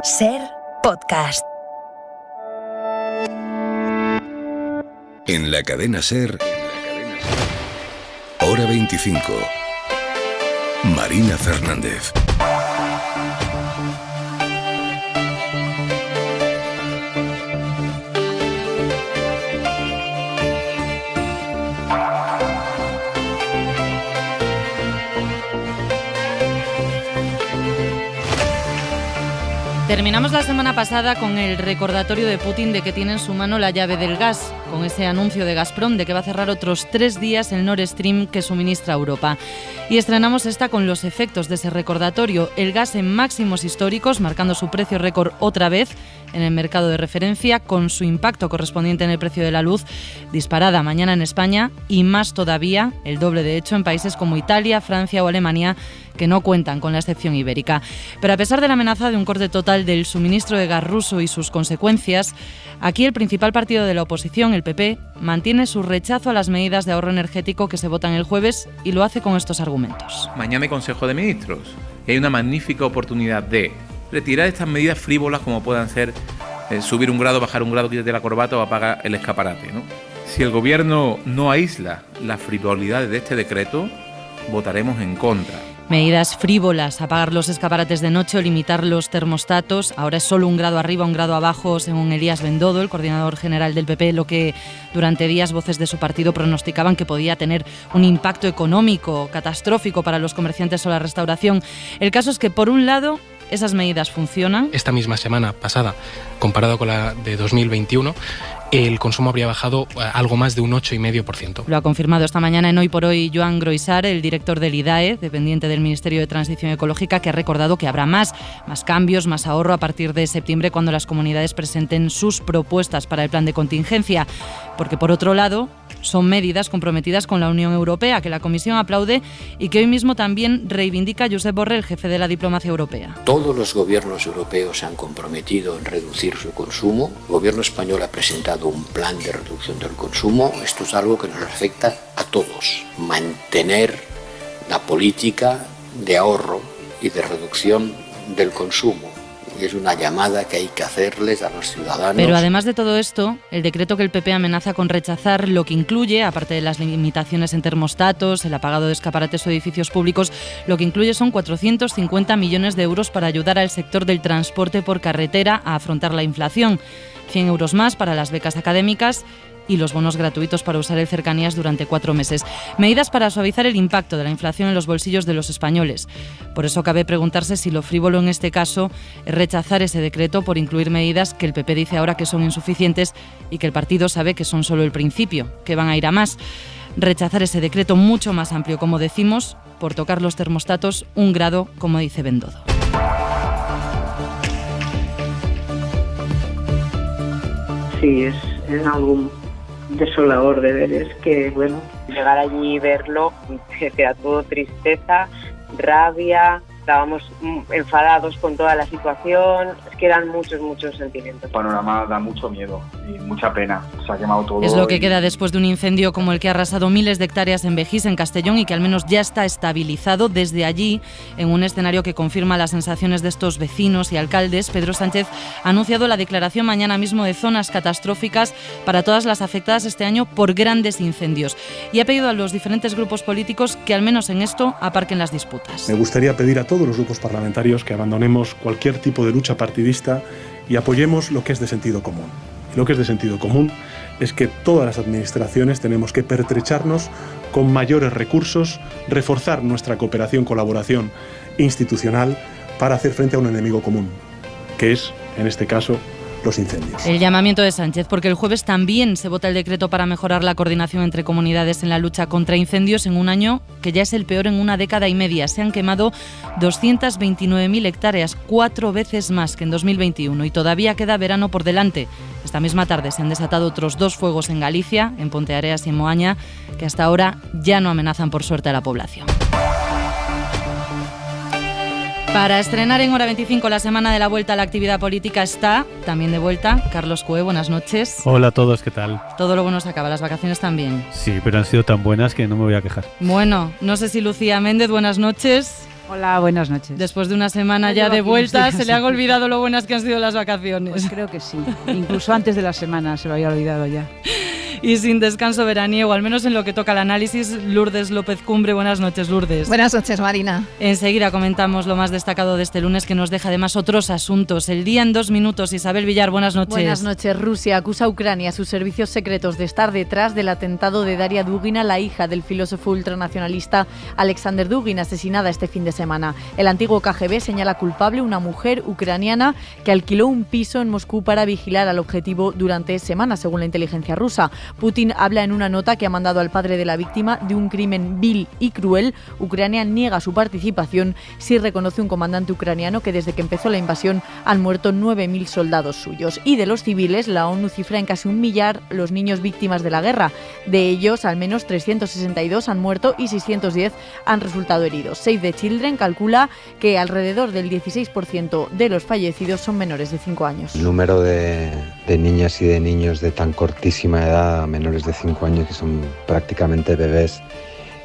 Ser Podcast. En la cadena Ser, Hora 25. Marina Fernández. Terminamos la semana pasada con el recordatorio de Putin de que tiene en su mano la llave del gas, con ese anuncio de Gazprom de que va a cerrar otros 3 días el Nord Stream que suministra a Europa. Y estrenamos esta con los efectos de ese recordatorio, el gas en máximos históricos, marcando su precio récord otra vez en el mercado de referencia, con su impacto correspondiente en el precio de la luz, disparada mañana en España y más todavía, el doble de hecho, en países como Italia, Francia o Alemania, que no cuentan con la excepción ibérica. Pero a pesar de la amenaza de un corte total del suministro de gas ruso y sus consecuencias, aquí el principal partido de la oposición, el PP, mantiene su rechazo a las medidas de ahorro energético que se votan el jueves y lo hace con estos argumentos. Mañana hay Consejo de Ministros y hay una magnífica oportunidad de retirar estas medidas frívolas como puedan ser subir un grado, bajar un grado, quítate la corbata o apaga el escaparate, ¿no? Si el gobierno no aísla las frivolidades de este decreto, votaremos en contra. Medidas frívolas, apagar los escaparates de noche o limitar los termostatos. Ahora es solo un grado arriba, un grado abajo, según Elías Bendodo, el coordinador general del PP, lo que durante días voces de su partido pronosticaban que podía tener un impacto económico catastrófico para los comerciantes o la restauración. El caso es que, por un lado, esas medidas funcionan. Esta misma semana pasada, comparado con la de 2021, el consumo habría bajado algo más de un 8,5%. Lo ha confirmado esta mañana en Hoy por Hoy Joan Groisar, el director del IDAE, dependiente del Ministerio de Transición Ecológica, que ha recordado que habrá más cambios, más ahorro a partir de septiembre, cuando las comunidades presenten sus propuestas para el plan de contingencia. Porque, por otro lado, son medidas comprometidas con la Unión Europea, que la Comisión aplaude y que hoy mismo también reivindica Josep Borrell, jefe de la diplomacia europea. Todos los gobiernos europeos se han comprometido en reducir su consumo. El gobierno español ha presentado un plan de reducción del consumo. Esto es algo que nos afecta a todos. Mantener la política de ahorro y de reducción del consumo. Y es una llamada que hay que hacerles a los ciudadanos. Pero además de todo esto, el decreto que el PP amenaza con rechazar lo que incluye, aparte de las limitaciones en termostatos, el apagado de escaparates o edificios públicos, lo que incluye son 450 millones de euros para ayudar al sector del transporte por carretera a afrontar la inflación. 100 euros más para las becas académicas y los bonos gratuitos para usar el Cercanías durante 4 meses. Medidas para suavizar el impacto de la inflación en los bolsillos de los españoles. Por eso cabe preguntarse si lo frívolo en este caso es rechazar ese decreto por incluir medidas que el PP dice ahora que son insuficientes y que el partido sabe que son solo el principio, que van a ir a más. Rechazar ese decreto mucho más amplio, como decimos, por tocar los termostatos 1 grado, como dice Bendodo. Sí, es algo desolador de ver, es que, bueno, llegar allí y verlo, era todo tristeza, rabia, estábamos enfadados con toda la situación, es que eran muchos sentimientos. El panorama da mucho miedo y mucha pena, se ha quemado todo. Es lo que queda después de un incendio como el que ha arrasado miles de hectáreas en Vejís, en Castellón, y que al menos ya está estabilizado desde allí, en un escenario que confirma las sensaciones de estos vecinos y alcaldes. Pedro Sánchez ha anunciado la declaración mañana mismo de zonas catastróficas para todas las afectadas este año por grandes incendios, y ha pedido a los diferentes grupos políticos que al menos en esto aparquen las disputas. Me gustaría pedir a todos los grupos parlamentarios que abandonemos cualquier tipo de lucha partidista y apoyemos lo que es de sentido común. Lo que es de sentido común es que todas las administraciones tenemos que pertrecharnos con mayores recursos, reforzar nuestra cooperación, colaboración institucional para hacer frente a un enemigo común, que es, en este caso, los incendios. El llamamiento de Sánchez, porque el jueves también se vota el decreto para mejorar la coordinación entre comunidades en la lucha contra incendios en un año que ya es el peor en una década y media. Se han quemado 229.000 hectáreas, 4 veces más que en 2021, y todavía queda verano por delante. Esta misma tarde se han desatado otros 2 fuegos en Galicia, en Ponteareas y en Moaña, que hasta ahora ya no amenazan por suerte a la población. Para estrenar en Hora 25 la semana de la vuelta a la actividad política está, también de vuelta, Carlos Cue. Buenas noches. Hola a todos, ¿qué tal? Todo lo bueno se acaba, las vacaciones también. Sí, pero han sido tan buenas que no me voy a quejar. Bueno, no sé si Lucía Méndez, buenas noches. Hola, buenas noches. Después de una semana ya de vuelta, ¿se le han olvidado lo buenas que han sido las vacaciones? Pues creo que sí. Incluso antes de la semana se lo había olvidado ya. Y sin descanso veraniego, al menos en lo que toca al análisis, Lourdes López Cumbre. Buenas noches, Lourdes. Buenas noches, Marina. Enseguida comentamos lo más destacado de este lunes, que nos deja además otros asuntos. El día en 2 minutos. Isabel Villar, buenas noches. Buenas noches. Rusia acusa a Ucrania, a sus servicios secretos, de estar detrás del atentado de Daria Dugina, la hija del filósofo ultranacionalista Alexander Dugin, asesinada este fin de semana. El antiguo KGB señala culpable una mujer ucraniana que alquiló un piso en Moscú para vigilar al objetivo durante semanas, según la inteligencia rusa. Putin habla en una nota que ha mandado al padre de la víctima de un crimen vil y cruel. Ucrania niega su participación, sí reconoce un comandante ucraniano que desde que empezó la invasión han muerto 9.000 soldados suyos. Y de los civiles, la ONU cifra en casi 1 millar los niños víctimas de la guerra. De ellos, al menos 362 han muerto y 610 han resultado heridos. Save the Children calcula que alrededor del 16% de los fallecidos son menores de 5 años. El número de niñas y de niños de tan cortísima edad, menores de 5 años, que son prácticamente bebés,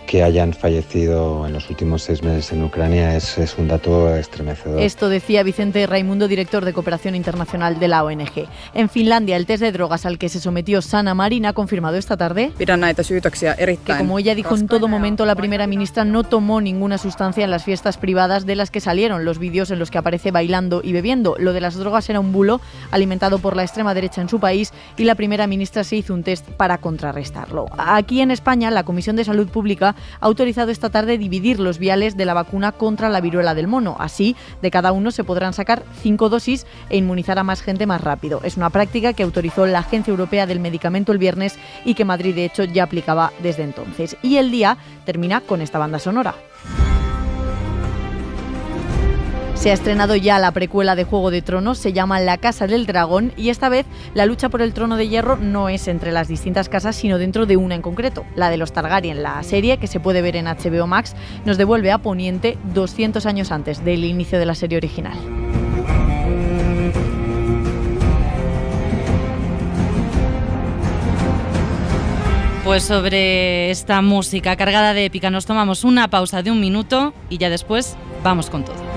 que hayan fallecido en los últimos 6 meses en Ucrania es un dato estremecedor. Esto decía Vicente Raimundo, director de Cooperación Internacional de la ONG. En Finlandia, el test de drogas al que se sometió Sanna Marin ha confirmado esta tarde que, como ella dijo en todo momento, la primera ministra no tomó ninguna sustancia en las fiestas privadas de las que salieron los vídeos en los que aparece bailando y bebiendo. Lo de las drogas era un bulo alimentado por la extrema derecha en su país y la primera ministra se hizo un test para contrarrestarlo. Aquí en España, la Comisión de Salud Pública ha autorizado esta tarde dividir los viales de la vacuna contra la viruela del mono. Así, de cada uno se podrán sacar 5 dosis e inmunizar a más gente más rápido. Es una práctica que autorizó la Agencia Europea del Medicamento el viernes y que Madrid, de hecho, ya aplicaba desde entonces. Y el día termina con esta banda sonora. Se ha estrenado ya la precuela de Juego de Tronos, se llama La Casa del Dragón y esta vez la lucha por el trono de hierro no es entre las distintas casas, sino dentro de una en concreto, la de los Targaryen. La serie, que se puede ver en HBO Max, nos devuelve a Poniente 200 años antes del inicio de la serie original. Pues sobre esta música cargada de épica nos tomamos una pausa de 1 minuto y ya después vamos con todo.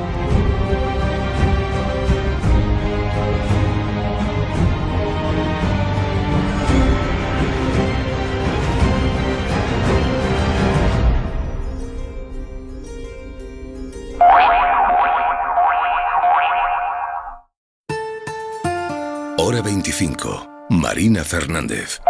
Hora 25. Marina Fernández.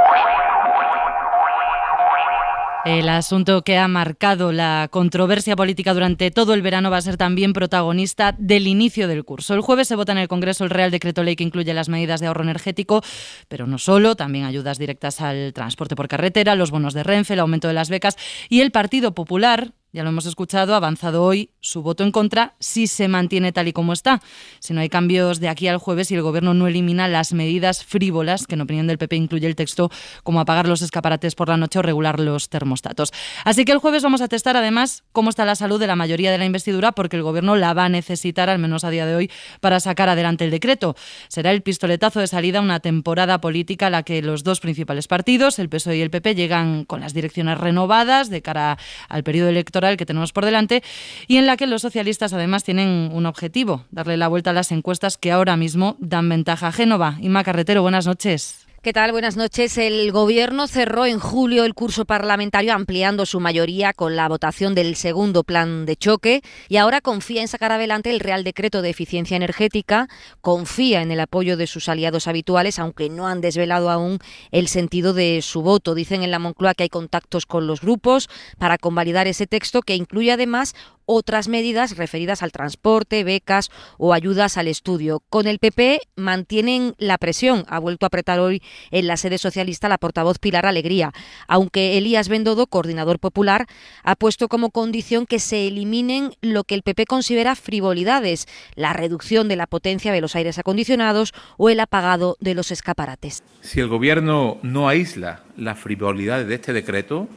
El asunto que ha marcado la controversia política durante todo el verano va a ser también protagonista del inicio del curso. El jueves se vota en el Congreso el Real Decreto Ley que incluye las medidas de ahorro energético, pero no solo, también ayudas directas al transporte por carretera, los bonos de Renfe, el aumento de las becas, y el Partido Popular, ya lo hemos escuchado, ha avanzado hoy su voto en contra si se mantiene tal y como está. Si no hay cambios de aquí al jueves y el Gobierno no elimina las medidas frívolas, que en opinión del PP incluye el texto, como apagar los escaparates por la noche o regular los termostatos. Así que el jueves vamos a testar además cómo está la salud de la mayoría de la investidura, porque el Gobierno la va a necesitar, al menos a día de hoy, para sacar adelante el decreto. Será el pistoletazo de salida a una temporada política a la que los dos principales partidos, el PSOE y el PP, llegan con las direcciones renovadas de cara al periodo electoral que tenemos por delante y en la que los socialistas además tienen un objetivo, darle la vuelta a las encuestas que ahora mismo dan ventaja a Génova. Inma Carretero, buenas noches. ¿Qué tal? Buenas noches. El Gobierno cerró en julio el curso parlamentario ampliando su mayoría con la votación del segundo plan de choque y ahora confía en sacar adelante el Real Decreto de Eficiencia Energética, confía en el apoyo de sus aliados habituales, aunque no han desvelado aún el sentido de su voto. Dicen en la Moncloa que hay contactos con los grupos para convalidar ese texto que incluye además otras medidas referidas al transporte, becas o ayudas al estudio. Con el PP mantienen la presión. Ha vuelto a apretar hoy en la sede socialista la portavoz Pilar Alegría, aunque Elías Bendodo, coordinador popular, ha puesto como condición que se eliminen lo que el PP considera frivolidades, la reducción de la potencia de los aires acondicionados o el apagado de los escaparates. Si el Gobierno no aísla las frivolidades de este decreto,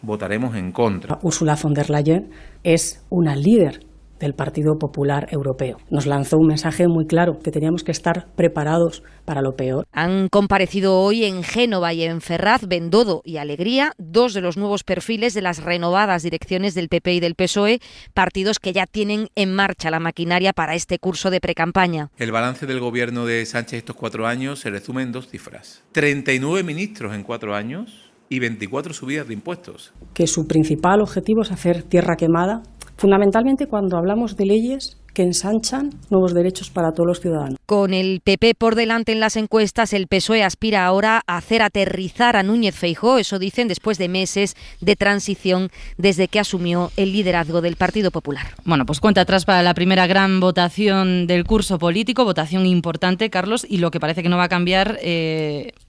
votaremos en contra. Ursula von der Leyen es una líder del Partido Popular Europeo. Nos lanzó un mensaje muy claro, que teníamos que estar preparados para lo peor. Han comparecido hoy en Génova y en Ferraz, Bendodo y Alegría, dos de los nuevos perfiles de las renovadas direcciones del PP y del PSOE, partidos que ya tienen en marcha la maquinaria para este curso de precampaña. El balance del gobierno de Sánchez estos 4 años se resume en 2 cifras. 39 ministros en 4 años y 24 subidas de impuestos. Que su principal objetivo es hacer tierra quemada, fundamentalmente cuando hablamos de leyes que ensanchan nuevos derechos para todos los ciudadanos. Con el PP por delante en las encuestas, el PSOE aspira ahora a hacer aterrizar a Núñez Feijóo, eso dicen, después de meses de transición desde que asumió el liderazgo del Partido Popular. Bueno, pues cuenta atrás para la primera gran votación del curso político, votación importante, Carlos, y lo que parece que no va a cambiar,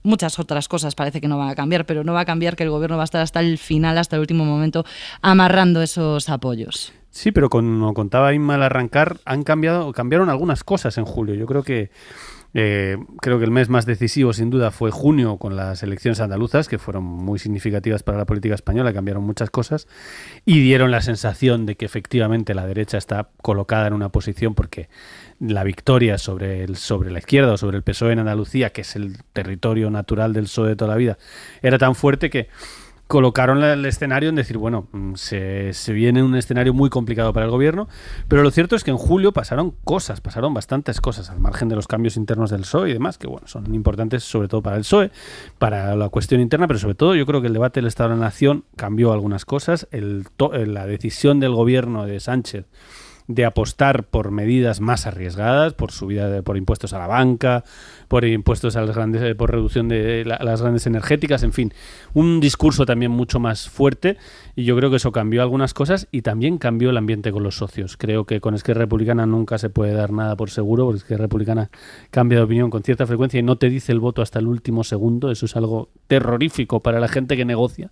muchas otras cosas parece que no van a cambiar, pero no va a cambiar que el gobierno va a estar hasta el final, hasta el último momento, amarrando esos apoyos. Sí, pero como contaba Inma al arrancar, cambiaron algunas cosas en julio. Yo creo que el mes más decisivo, sin duda, fue junio con las elecciones andaluzas, que fueron muy significativas para la política española, cambiaron muchas cosas y dieron la sensación de que efectivamente la derecha está colocada en una posición, porque la victoria sobre la izquierda o sobre el PSOE en Andalucía, que es el territorio natural del PSOE de toda la vida, era tan fuerte que colocaron el escenario en decir, bueno, se viene un escenario muy complicado para el gobierno, pero lo cierto es que en julio pasaron bastantes cosas, al margen de los cambios internos del PSOE y demás, que bueno, son importantes sobre todo para el PSOE, para la cuestión interna, pero sobre todo yo creo que el debate del Estado de la Nación cambió algunas cosas, la decisión del gobierno de Sánchez de apostar por medidas más arriesgadas, por subida por impuestos a la banca, por impuestos a las grandes, por reducción de las grandes energéticas, en fin, un discurso también mucho más fuerte, y yo creo que eso cambió algunas cosas y también cambió el ambiente con los socios. Creo que con Esquerra Republicana nunca se puede dar nada por seguro, porque Esquerra Republicana cambia de opinión con cierta frecuencia y no te dice el voto hasta el último segundo. Eso es algo terrorífico para la gente que negocia,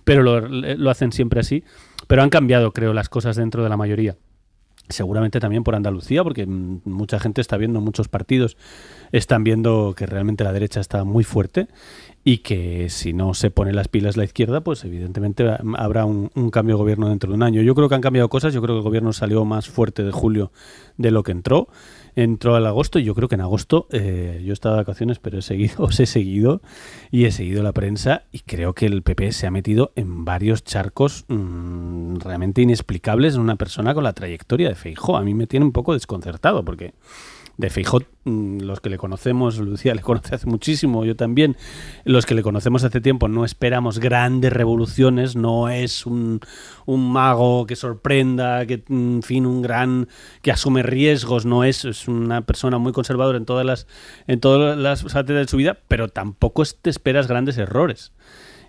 pero lo hacen siempre así. Pero han cambiado, creo, las cosas dentro de la mayoría. Seguramente también por Andalucía, porque mucha gente está viendo, muchos partidos están viendo que realmente la derecha está muy fuerte y que si no se pone las pilas la izquierda, pues evidentemente habrá un cambio de gobierno dentro de un año. Yo creo que han cambiado cosas, yo creo que el gobierno salió más fuerte de julio de lo que entró al agosto, y yo creo que en agosto yo he estado de vacaciones, pero os he seguido la prensa, y creo que el PP se ha metido en varios charcos realmente inexplicables en una persona con la trayectoria de Feijóo. A mí me tiene un poco desconcertado, porque de Feijóo, los que le conocemos, Lucía le conoce hace muchísimo, yo también, los que le conocemos hace tiempo, no esperamos grandes revoluciones, no es un mago que sorprenda, que en fin, que asume riesgos, no es una persona muy conservadora en todas las áreas de su vida, pero tampoco te esperas grandes errores.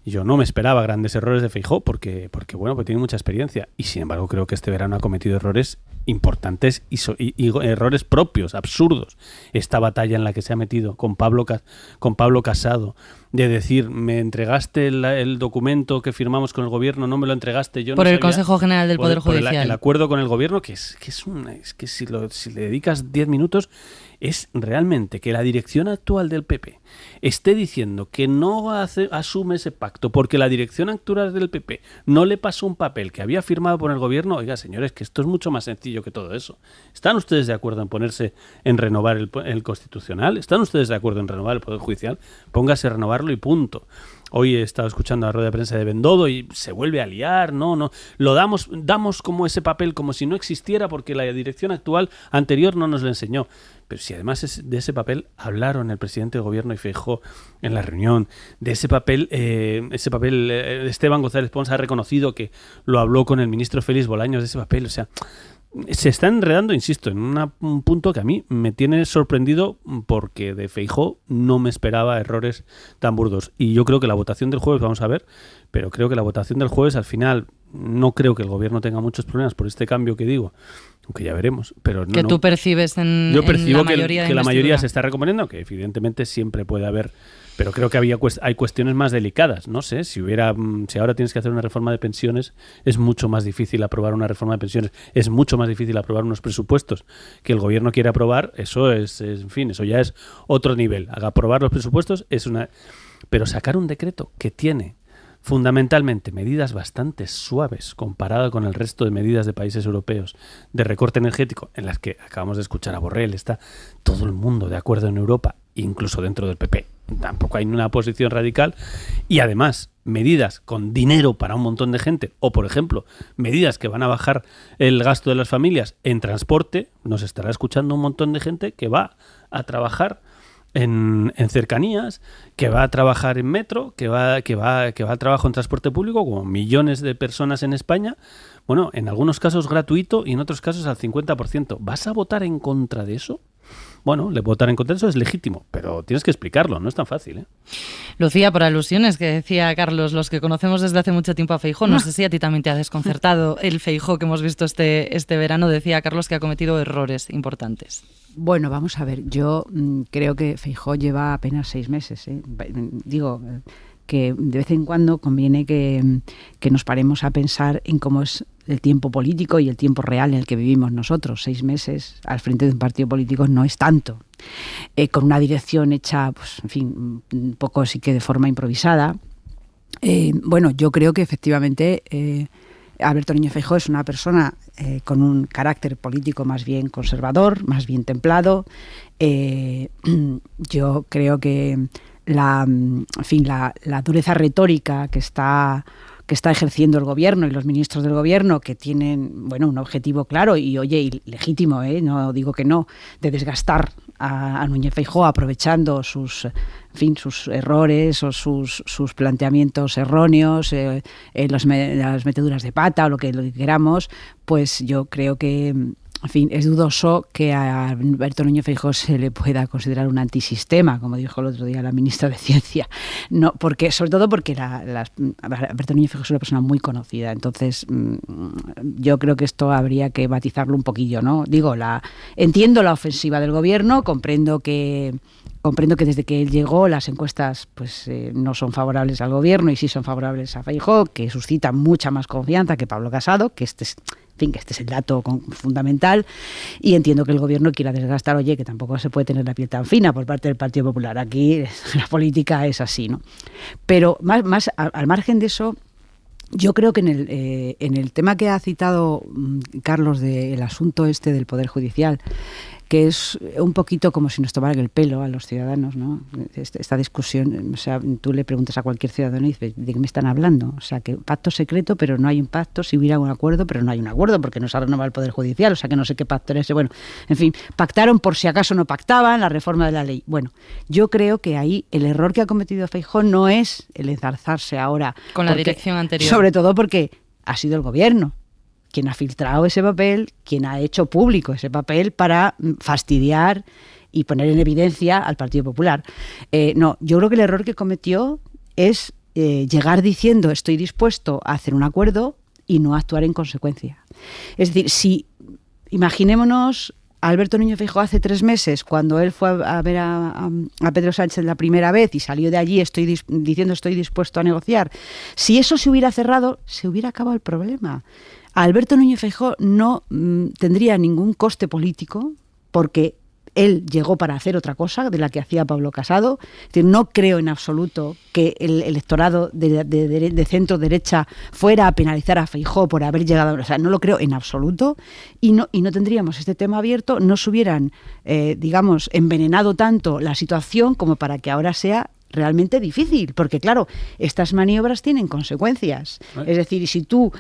Yo no me esperaba grandes errores de Feijóo porque bueno, pues tiene mucha experiencia, y sin embargo creo que este verano ha cometido errores importantes y errores propios, absurdos. Esta batalla en la que se ha metido con Pablo Casado, de decir, me entregaste el documento que firmamos con el gobierno, no me lo entregaste, yo no sabía. Por el Consejo General del Poder Judicial. El acuerdo con el gobierno, que es que si le dedicas 10 minutos, es realmente que la dirección actual del PP esté diciendo que no asume ese pacto porque la dirección actual del PP no le pasó un papel que había firmado por el gobierno. Oiga, señores, que esto es mucho más sencillo que todo eso. ¿Están ustedes de acuerdo en renovar el Constitucional? ¿Están ustedes de acuerdo en renovar el Poder Judicial? Póngase a renovarlo y punto. Hoy he estado escuchando la rueda de prensa de Bendodo y se vuelve a liar, no, lo damos como ese papel como si no existiera porque la dirección actual anterior no nos lo enseñó. Pero si además de ese papel hablaron el presidente del gobierno y Feijóo en la reunión, de ese papel Esteban González Pons ha reconocido que lo habló con el ministro Félix Bolaños de ese papel, o sea, se está enredando, insisto, en un punto que a mí me tiene sorprendido, porque de Feijóo no me esperaba errores tan burdos. Y yo creo que la votación del jueves, vamos a ver, pero creo que la votación del jueves al final, no creo que el gobierno tenga muchos problemas por este cambio que digo, aunque ya veremos. Pero que tú percibes yo percibo en la mayoría que la mayoría se está recomponiendo, que evidentemente siempre puede haber, pero creo que hay cuestiones más delicadas. No sé, si ahora tienes que hacer una reforma de pensiones, es mucho más difícil aprobar una reforma de pensiones, es mucho más difícil aprobar unos presupuestos que el gobierno quiere aprobar. Eso en fin, eso ya es otro nivel. Aprobar los presupuestos es pero sacar un decreto que tiene fundamentalmente medidas bastante suaves comparado con el resto de medidas de países europeos de recorte energético, en las que acabamos de escuchar a Borrell, está todo el mundo de acuerdo en Europa, incluso dentro del PP. Tampoco hay una posición radical. Y además, medidas con dinero para un montón de gente, o por ejemplo, medidas que van a bajar el gasto de las familias en transporte, nos estará escuchando un montón de gente que va a trabajar en cercanías, que va a trabajar en metro, que va a trabajo en transporte público, como millones de personas en España. Bueno, en algunos casos gratuito y en otros casos al 50%. ¿Vas a votar en contra de eso? Bueno, votar en contra de eso es legítimo, pero tienes que explicarlo, no es tan fácil, ¿eh? Lucía, por alusiones que decía Carlos, los que conocemos desde hace mucho tiempo a Feijóo, no sé si a ti también te ha desconcertado el Feijóo que hemos visto este verano. Decía Carlos que ha cometido errores importantes. Bueno, vamos a ver, yo creo que Feijóo lleva apenas 6 meses, ¿eh? Digo que de vez en cuando conviene que nos paremos a pensar en cómo es el tiempo político y el tiempo real en el que vivimos nosotros. 6 meses al frente de un partido político no es tanto. Con una dirección hecha, pues, en fin, un poco sí que de forma improvisada. Bueno, yo creo que efectivamente Alberto Núñez Feijóo es una persona con un carácter político más bien conservador, más bien templado. Yo creo que la dureza retórica que está ejerciendo el gobierno y los ministros del gobierno, que tienen, bueno, un objetivo claro y, oye, legítimo, no digo que no, de desgastar a Núñez Feijóo aprovechando sus errores o sus planteamientos erróneos, las meteduras de pata o lo que queramos, pues yo creo que, en fin, es dudoso que a Alberto Núñez Feijóo se le pueda considerar un antisistema, como dijo el otro día la ministra de Ciencia. No, sobre todo porque Alberto Núñez Feijóo es una persona muy conocida. Entonces, yo creo que esto habría que matizarlo un poquillo, ¿no? Digo, entiendo la ofensiva del gobierno, comprendo que desde que él llegó las encuestas pues no son favorables al gobierno y sí son favorables a Feijóo, que suscitan mucha más confianza que Pablo Casado, que este es el dato fundamental, y entiendo que el gobierno quiera desgastar, oye, que tampoco se puede tener la piel tan fina por parte del Partido Popular. Aquí la política es así, ¿no? Pero más al margen de eso, yo creo que en el tema que ha citado Carlos del asunto este del Poder Judicial, que es un poquito como si nos tomaran el pelo a los ciudadanos, ¿no? Esta discusión, o sea, tú le preguntas a cualquier ciudadano y dices, ¿de qué me están hablando? O sea, que pacto secreto, pero no hay un pacto, si hubiera un acuerdo, pero no hay un acuerdo, porque no se ha renovado el Poder Judicial, o sea, que no sé qué pacto era ese. Bueno, en fin, pactaron por si acaso no pactaban, la reforma de la ley. Bueno, yo creo que ahí el error que ha cometido Feijóo no es el enzarzarse ahora con la dirección anterior. Sobre todo porque ha sido el gobierno quien ha filtrado ese papel, quien ha hecho público ese papel para fastidiar y poner en evidencia al Partido Popular. No, yo creo que el error que cometió es llegar diciendo estoy dispuesto a hacer un acuerdo y no actuar en consecuencia. Es decir, si imaginémonos a Alberto Núñez Feijóo hace 3 meses, cuando él fue a ver a Pedro Sánchez la primera vez y salió de allí diciendo estoy dispuesto a negociar, si eso se hubiera cerrado, se hubiera acabado el problema. Alberto Núñez Feijóo no tendría ningún coste político porque él llegó para hacer otra cosa de la que hacía Pablo Casado. Es decir, no creo en absoluto que el electorado de centro-derecha fuera a penalizar a Feijóo por haber llegado. O sea, no lo creo en absoluto y no tendríamos este tema abierto, no se hubieran, envenenado tanto la situación como para que ahora sea realmente difícil, porque claro, estas maniobras tienen consecuencias. Es decir, si tú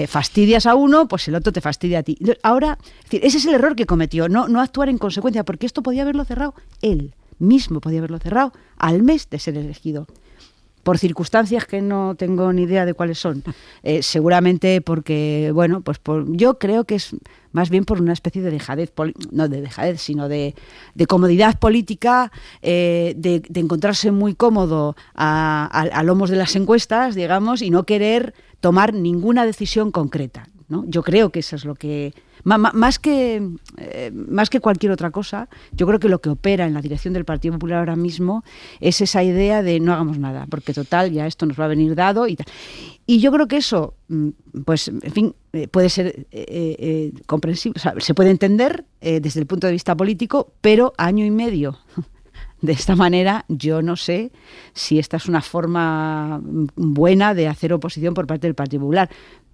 fastidias a uno, pues el otro te fastidia a ti. Ahora, es decir, ese es el error que cometió, no actuar en consecuencia, porque esto podía haberlo cerrado él mismo, podía haberlo cerrado al mes de ser elegido. Por circunstancias que no tengo ni idea de cuáles son. Seguramente porque, bueno, pues yo creo que es más bien por una especie de dejadez, no de dejadez, sino de comodidad política, de encontrarse muy cómodo a lomos de las encuestas, digamos, y no querer tomar ninguna decisión concreta, ¿no? Yo creo que eso es lo que... Más que cualquier otra cosa, yo creo que lo que opera en la dirección del Partido Popular ahora mismo es esa idea de no hagamos nada, porque total, ya esto nos va a venir dado y tal. Y yo creo que eso, pues, en fin, puede ser comprensible, o sea, se puede entender desde el punto de vista político, pero año y medio de esta manera, yo no sé si esta es una forma buena de hacer oposición por parte del Partido Popular.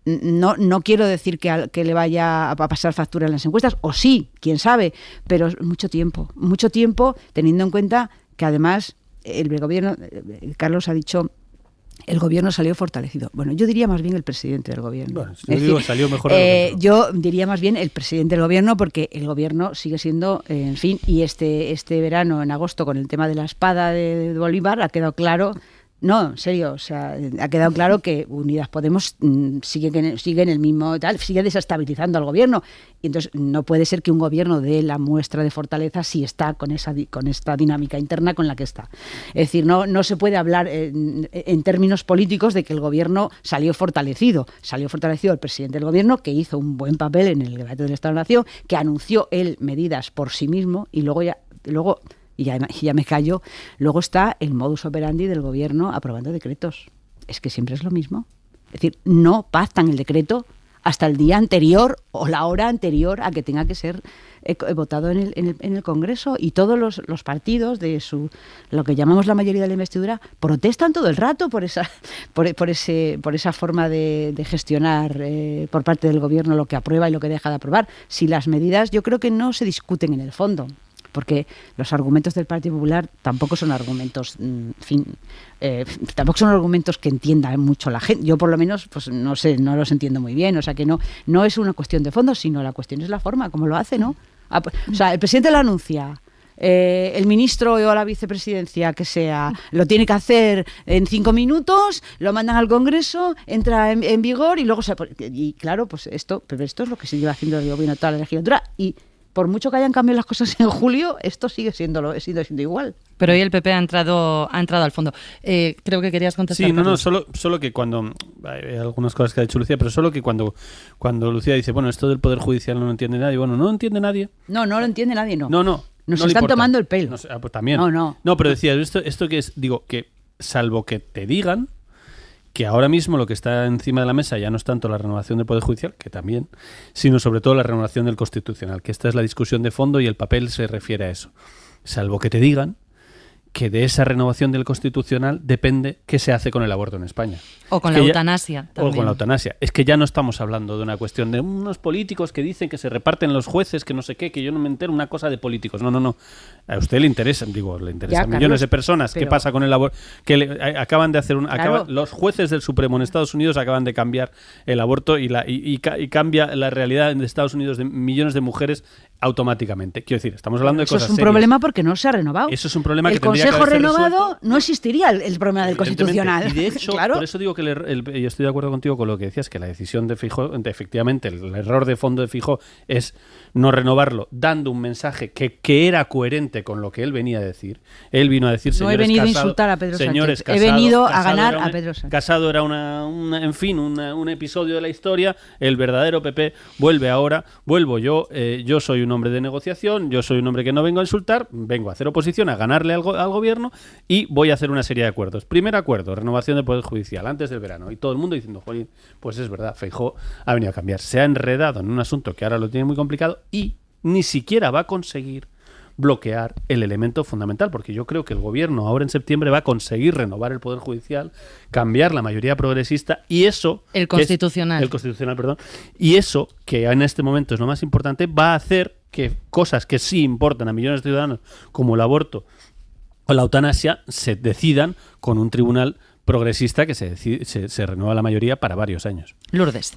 No quiero decir que le vaya a pasar factura en las encuestas, o sí, quién sabe, pero mucho tiempo, teniendo en cuenta que además el gobierno, Carlos ha dicho, el gobierno salió fortalecido. Bueno, yo diría más bien el presidente del gobierno. Bueno, yo digo, salió mejor de lo que yo diría más bien el presidente del gobierno, porque el gobierno sigue siendo, en fin, y este verano, en agosto, con el tema de la espada de Bolívar, ha quedado claro. No, en serio, o sea, ha quedado claro que Unidas Podemos sigue en el mismo tal, sigue desestabilizando al gobierno. Y entonces no puede ser que un gobierno dé la muestra de fortaleza si está con esta dinámica interna con la que está. Es decir, no se puede hablar en términos políticos de que el gobierno salió fortalecido. Salió fortalecido el presidente del gobierno, que hizo un buen papel en el debate del Estado-Nación, que anunció él medidas por sí mismo y luego y ya me callo, luego está el modus operandi del gobierno aprobando decretos. Es que siempre es lo mismo. Es decir, no pactan el decreto hasta el día anterior o la hora anterior a que tenga que ser votado en el Congreso, y todos los partidos de lo que llamamos la mayoría de la investidura protestan todo el rato por esa forma de gestionar por parte del gobierno lo que aprueba y lo que deja de aprobar. Si las medidas, yo creo que no se discuten en el fondo, porque los argumentos del Partido Popular tampoco son argumentos, tampoco son argumentos que entienda mucho la gente. Yo por lo menos, pues no sé, no los entiendo muy bien. O sea que no es una cuestión de fondo, sino la cuestión es la forma, como lo hace, ¿no? O sea, el presidente lo anuncia. El ministro o la vicepresidencia, que sea, lo tiene que hacer en 5 minutos, lo mandan al Congreso, entra en vigor y luego y claro, pues esto es lo que se lleva haciendo el gobierno toda la legislatura, y por mucho que hayan cambiado las cosas en julio, esto sigue siendo igual. Pero hoy el PP ha entrado al fondo. Creo que querías contestar. Sí, solo que cuando hay algunas cosas que ha dicho Lucía, pero solo que cuando Lucía dice, bueno, esto del Poder Judicial no lo entiende nadie. Bueno, no lo entiende nadie. No lo entiende nadie, no. Nos no están tomando el pelo. Pues también. No, pero decía, esto que es, digo, que salvo que te digan que ahora mismo lo que está encima de la mesa ya no es tanto la renovación del Poder Judicial, que también, sino sobre todo la renovación del Constitucional, que esta es la discusión de fondo y el papel se refiere a eso. Salvo que te digan que de esa renovación del Constitucional depende qué se hace con el aborto en España. O con la eutanasia también. O con la eutanasia. Es que ya no estamos hablando de una cuestión de unos políticos que dicen que se reparten los jueces, que no sé qué, que yo no me entero, una cosa de políticos. No. A usted le interesan millones de personas. ¿Qué pasa con el aborto? Que acaban de hacer los jueces del Supremo en Estados Unidos acaban de cambiar el aborto y cambia la realidad en Estados Unidos de millones de mujeres automáticamente. Quiero decir, estamos hablando de cosas serias. Eso es un problema porque no se ha renovado. Eso es un problema que tendría que haber resuelto. El Consejo renovado no existiría el problema del Constitucional. Y de hecho, claro. Por eso digo que yo estoy de acuerdo contigo con lo que decías, que la decisión de Feijóo, efectivamente, el error de fondo de Feijóo es no renovarlo, dando un mensaje que era coherente con lo que él venía a decir. Él vino a decir, señores, no he venido Casado, a insultar a Pedro señores, Sánchez. Casado, he venido Casado a ganar a Pedro Sánchez. Casado era un episodio de la historia. El verdadero PP vuelvo yo soy un hombre de negociación, yo soy un hombre que no vengo a insultar, vengo a hacer oposición, a ganarle al gobierno, y voy a hacer una serie de acuerdos. Primer acuerdo, renovación del Poder Judicial antes del verano, y todo el mundo diciendo, joder, pues es verdad, Feijóo ha venido a cambiar, se ha enredado en un asunto que ahora lo tiene muy complicado y ni siquiera va a conseguir bloquear el elemento fundamental, porque yo creo que el gobierno ahora en septiembre va a conseguir renovar el Poder Judicial, cambiar la mayoría progresista, y eso... El constitucional, perdón. Y eso, que en este momento es lo más importante, va a hacer que cosas que sí importan a millones de ciudadanos, como el aborto o la eutanasia, se decidan con un tribunal progresista que se renueva la mayoría para varios años. Lourdes.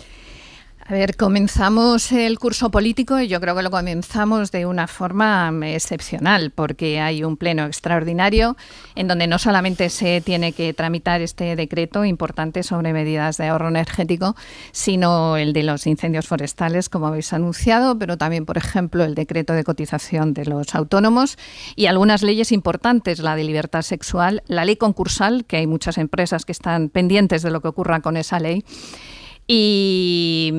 A ver, comenzamos el curso político y yo creo que lo comenzamos de una forma excepcional, porque hay un pleno extraordinario en donde no solamente se tiene que tramitar este decreto importante sobre medidas de ahorro energético, sino el de los incendios forestales, como habéis anunciado, pero también, por ejemplo, el decreto de cotización de los autónomos y algunas leyes importantes, la de libertad sexual, la ley concursal, que hay muchas empresas que están pendientes de lo que ocurra con esa ley. y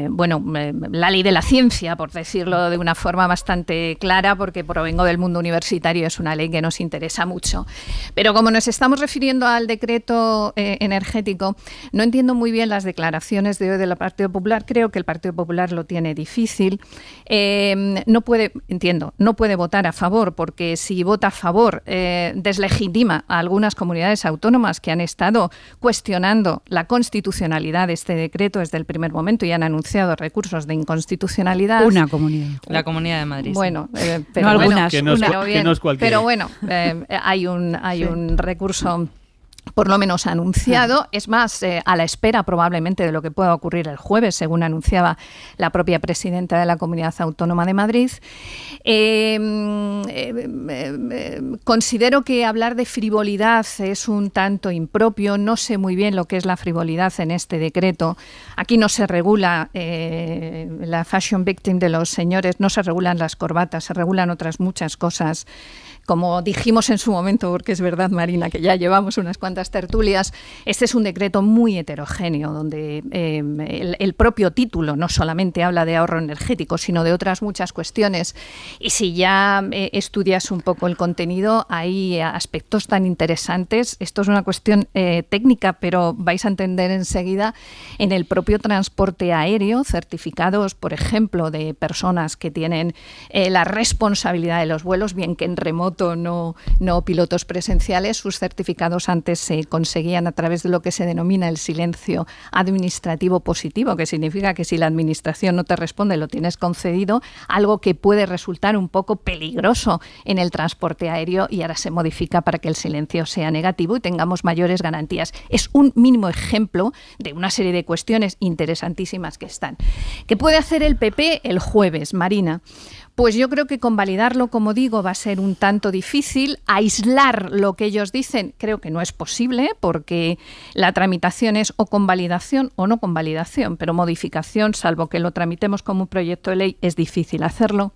bueno, la ley de la ciencia, por decirlo de una forma bastante clara, porque provengo del mundo universitario, es una ley que nos interesa mucho. Pero como nos estamos refiriendo al decreto energético, no entiendo muy bien las declaraciones de hoy del Partido Popular. Creo que el Partido Popular lo tiene difícil. No puede votar a favor, porque si vota a favor deslegitima a algunas comunidades autónomas que han estado cuestionando la constitucionalidad de este decreto desde el primer momento y han anunciado recursos de inconstitucionalidad. Una comunidad. La Comunidad de Madrid. Bueno, pero no algunas. Que no es cualquiera. Pero bueno, hay un recurso por lo menos anunciado, es más, a la espera probablemente de lo que pueda ocurrir el jueves, según anunciaba la propia presidenta de la Comunidad Autónoma de Madrid. Considero que hablar de frivolidad es un tanto impropio, no sé muy bien lo que es la frivolidad en este decreto. Aquí no se regula la fashion victim de los señores, no se regulan las corbatas, se regulan otras muchas cosas. Como dijimos en su momento, porque es verdad, Marina, que ya llevamos unas cuantas tertulias, este es un decreto muy heterogéneo, donde el propio título no solamente habla de ahorro energético, sino de otras muchas cuestiones. Y si ya estudias un poco el contenido, hay aspectos tan interesantes. Esto es una cuestión técnica, pero vais a entender enseguida en el propio transporte aéreo, certificados, por ejemplo, de personas que tienen la responsabilidad de los vuelos, bien que en remoto, no pilotos presenciales. Sus certificados antes se conseguían a través de lo que se denomina el silencio administrativo positivo, que significa que si la administración no te responde, lo tienes concedido, algo que puede resultar un poco peligroso en el transporte aéreo, y ahora se modifica para que el silencio sea negativo y tengamos mayores garantías. Es un mínimo ejemplo de una serie de cuestiones interesantísimas que están. ¿Qué puede hacer el PP el jueves, Marina? Pues yo creo que convalidarlo, como digo, va a ser un tanto difícil. Aislar lo que ellos dicen creo que no es posible, porque la tramitación es o convalidación o no convalidación, pero modificación, salvo que lo tramitemos como un proyecto de ley, es difícil hacerlo.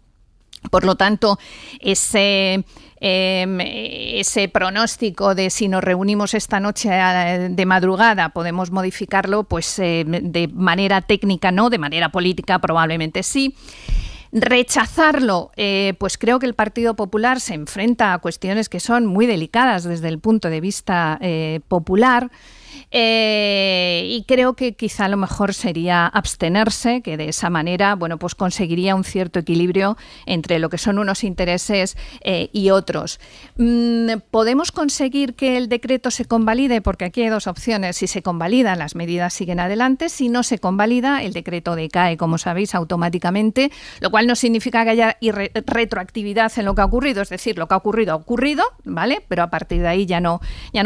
Por lo tanto, ese pronóstico de si nos reunimos esta noche de madrugada podemos modificarlo, pues de manera técnica no, de manera política probablemente sí. Rechazarlo, pues creo que el Partido Popular se enfrenta a cuestiones que son muy delicadas desde el punto de vista popular. Y creo que quizá a lo mejor sería abstenerse, que de esa manera, bueno, pues conseguiría un cierto equilibrio entre lo que son unos intereses y otros. ¿Podemos conseguir que el decreto se convalide? Porque aquí hay dos opciones. Si se convalida, las medidas siguen adelante. Si no se convalida, el decreto decae, como sabéis, automáticamente, lo cual no significa que haya retroactividad en lo que ha ocurrido. Es decir, lo que ha ocurrido, ¿vale? Pero a partir de ahí ya no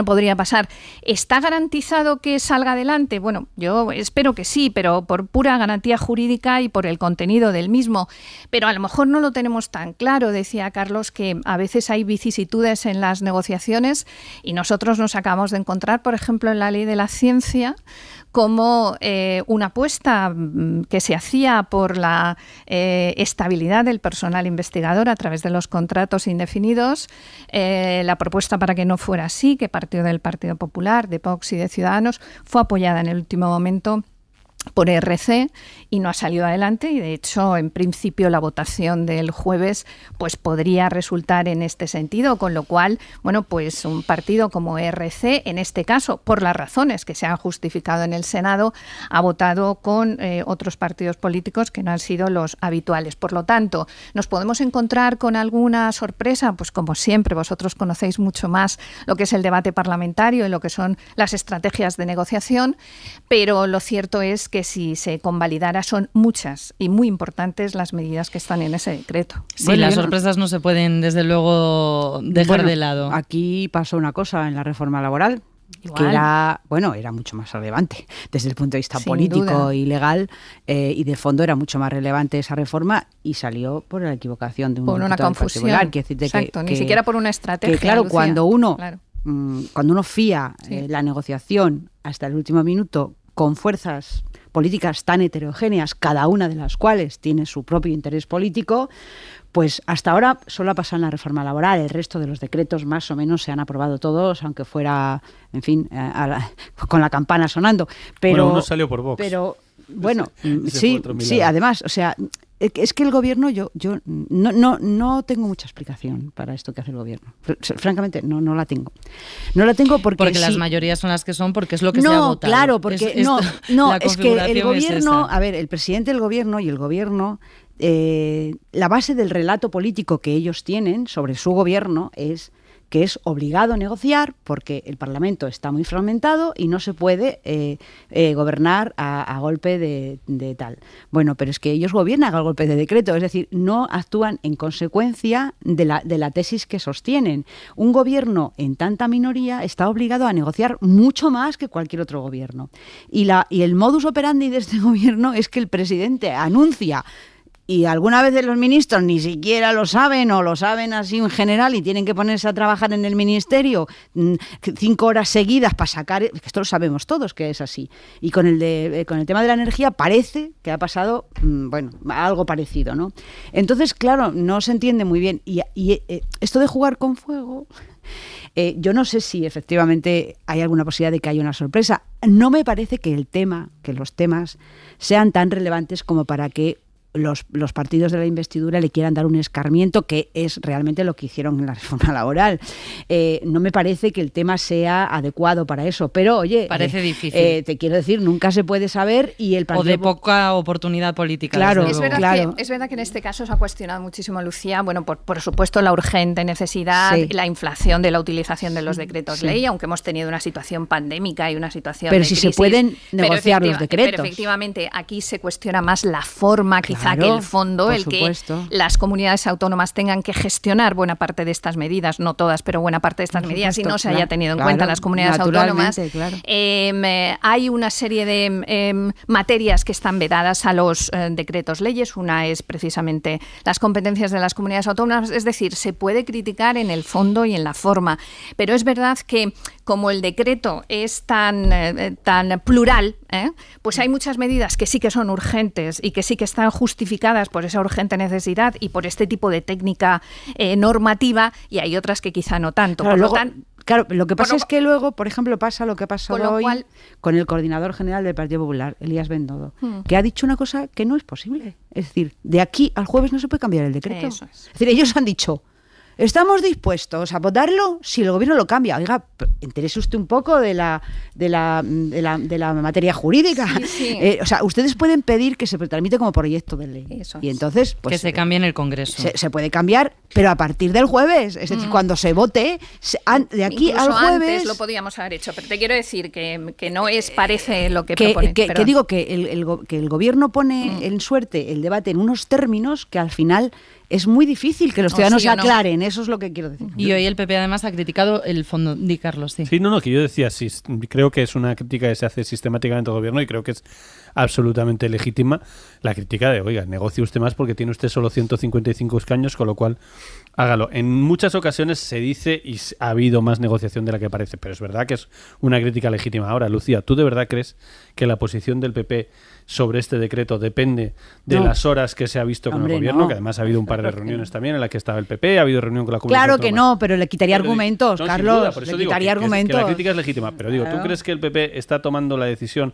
podría pasar. ¿Está garantizado que salga adelante? Bueno, yo espero que sí, pero por pura garantía jurídica y por el contenido del mismo. Pero a lo mejor no lo tenemos tan claro. Decía Carlos que a veces hay vicisitudes en las negociaciones y nosotros nos acabamos de encontrar, por ejemplo, en la ley de la ciencia, como una apuesta que se hacía por la estabilidad del personal investigador a través de los contratos indefinidos. La propuesta para que no fuera así, que partió del Partido Popular, de Vox y de Ciudadanos, fue apoyada en el último momento por RC y no ha salido adelante, y de hecho en principio la votación del jueves pues podría resultar en este sentido, con lo cual, bueno, pues un partido como RC, en este caso por las razones que se han justificado en el Senado, ha votado con otros partidos políticos que no han sido los habituales. Por lo tanto, nos podemos encontrar con alguna sorpresa, pues como siempre vosotros conocéis mucho más lo que es el debate parlamentario y lo que son las estrategias de negociación, pero lo cierto es que si se convalidara son muchas y muy importantes las medidas que están en ese decreto. Sí, bueno, las sorpresas no se pueden desde luego dejar de lado. Aquí pasó una cosa en la reforma laboral. Igual. Que era mucho más relevante desde el punto de vista político y legal, y de fondo era mucho más relevante esa reforma, y salió por la equivocación de un por una confusión. Exacto, ni siquiera por una estrategia. Que claro, Lucía, cuando uno fía la negociación hasta el último minuto con fuerzas políticas tan heterogéneas, cada una de las cuales tiene su propio interés político, pues hasta ahora solo ha pasado en la reforma laboral. El resto de los decretos más o menos se han aprobado todos, aunque fuera, en fin, con la campana sonando. Pero uno salió por Vox. Pero bueno, sí, además, o sea, es que el gobierno, yo no tengo mucha explicación para esto que hace el gobierno. Francamente, no la tengo. No la tengo porque las mayorías son las que son, porque es lo que se ha votado. Claro, porque es que el gobierno, a ver, el presidente del gobierno y el gobierno, la base del relato político que ellos tienen sobre su gobierno es que es obligado a negociar porque el Parlamento está muy fragmentado y no se puede gobernar a golpe de tal. Bueno, pero es que ellos gobiernan a golpe de decreto, es decir, no actúan en consecuencia de la tesis que sostienen. Un gobierno en tanta minoría está obligado a negociar mucho más que cualquier otro gobierno. Y el modus operandi de este gobierno es que el presidente anuncia, y alguna vez los ministros ni siquiera lo saben o lo saben así en general y tienen que ponerse a trabajar en el ministerio 5 horas seguidas para sacar, esto lo sabemos todos que es así. Y con el tema de la energía parece que ha pasado, algo parecido, ¿no? Entonces, claro, no se entiende muy bien. Y esto de jugar con fuego, yo no sé si efectivamente hay alguna posibilidad de que haya una sorpresa. No me parece que los temas sean tan relevantes como para que los partidos de la investidura le quieran dar un escarmiento, que es realmente lo que hicieron en la reforma laboral. No me parece que el tema sea adecuado para eso, pero oye, parece difícil. Te quiero decir, nunca se puede saber y el partido... O de poca oportunidad política. Claro, es verdad que en este caso se ha cuestionado muchísimo, Lucía, por supuesto la urgente necesidad, la inflación de la utilización de los decretos ley, aunque hemos tenido una situación pandémica y una situación pero de si crisis, se pueden negociar los decretos. Pero efectivamente aquí se cuestiona más la forma, quizá, que el fondo, el supuesto. Que las comunidades autónomas tengan que gestionar buena parte de estas medidas, no todas, pero buena parte de estas medidas, y no se haya tenido en cuenta las comunidades autónomas. Hay una serie de materias que están vedadas a los decretos leyes. Una es precisamente las competencias de las comunidades autónomas, es decir, se puede criticar en el fondo y en la forma, pero es verdad que como el decreto es tan plural, pues hay muchas medidas que sí que son urgentes y que sí que están justificadas por esa urgente necesidad y por este tipo de técnica normativa, y hay otras que quizá no tanto. Claro, lo que pasa es que luego, por ejemplo, pasa lo que pasó hoy con el coordinador general del Partido Popular, Elías Bendodo, que ha dicho una cosa que no es posible. Es decir, de aquí al jueves no se puede cambiar el decreto. Eso es. Es decir, ellos han dicho: estamos dispuestos a votarlo si el gobierno lo cambia. Oiga, entérese usted un poco de la materia jurídica. Sí. O sea, ustedes pueden pedir que se tramite como proyecto de ley. Eso y entonces, pues, que se cambie en el Congreso. Se puede cambiar, pero a partir del jueves. Es decir, cuando se vote, de aquí incluso al jueves... antes lo podíamos haber hecho, pero te quiero decir que no parece lo que propone. Que digo que el gobierno pone en suerte el debate en unos términos que al final... es muy difícil que los ciudadanos se aclaren, eso es lo que quiero decir. Y hoy el PP además ha criticado el fondo. Di, Carlos, sí. Sí, que yo decía, sí, creo que es una crítica que se hace sistemáticamente al gobierno y creo que es absolutamente legítima la crítica de, oiga, negocie usted más porque tiene usted solo 155 escaños, con lo cual hágalo. En muchas ocasiones se dice y ha habido más negociación de la que parece, pero es verdad que es una crítica legítima. Ahora, Lucía, ¿tú de verdad crees que la posición del PP sobre este decreto depende de las horas que se ha visto con el gobierno? Que además ha habido un par de reuniones también en las que estaba el PP, ha habido reunión con la Comunidad Claro Autónoma. que no, pero le quitaría argumentos, Carlos, le quitaría argumentos. Que la crítica es legítima, pero digo, ¿tú crees que el PP está tomando la decisión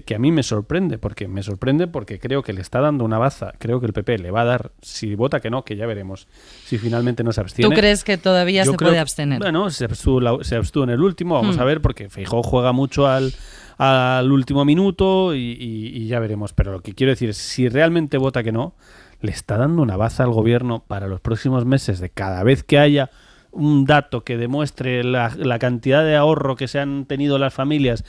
que a mí me sorprende? Porque creo que le está dando una baza, creo que el PP le va a dar, si vota que no, que ya veremos si finalmente no se abstiene. ¿Tú crees que todavía se puede abstener? Bueno, se abstuvo en el último, vamos a ver, porque Feijóo juega mucho al último minuto y ya veremos. Pero lo que quiero decir es, si realmente vota que no, le está dando una baza al gobierno para los próximos meses de cada vez que haya un dato que demuestre la cantidad de ahorro que se han tenido las familias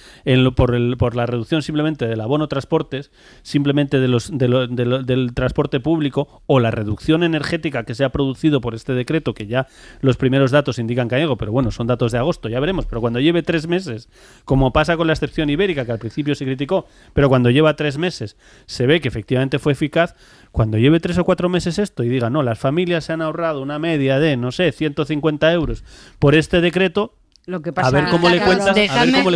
por la reducción simplemente del abono transportes, simplemente del transporte público, o la reducción energética que se ha producido por este decreto, que ya los primeros datos indican que hay algo, pero bueno, son datos de agosto, ya veremos. Pero cuando lleve 3 meses, como pasa con la excepción ibérica, que al principio se criticó, pero cuando lleva 3 meses se ve que efectivamente fue eficaz. Cuando lleve 3 o 4 meses esto y diga, no, las familias se han ahorrado una media de, no sé, 150 euros por este decreto, Lo que pasa, a ver cómo le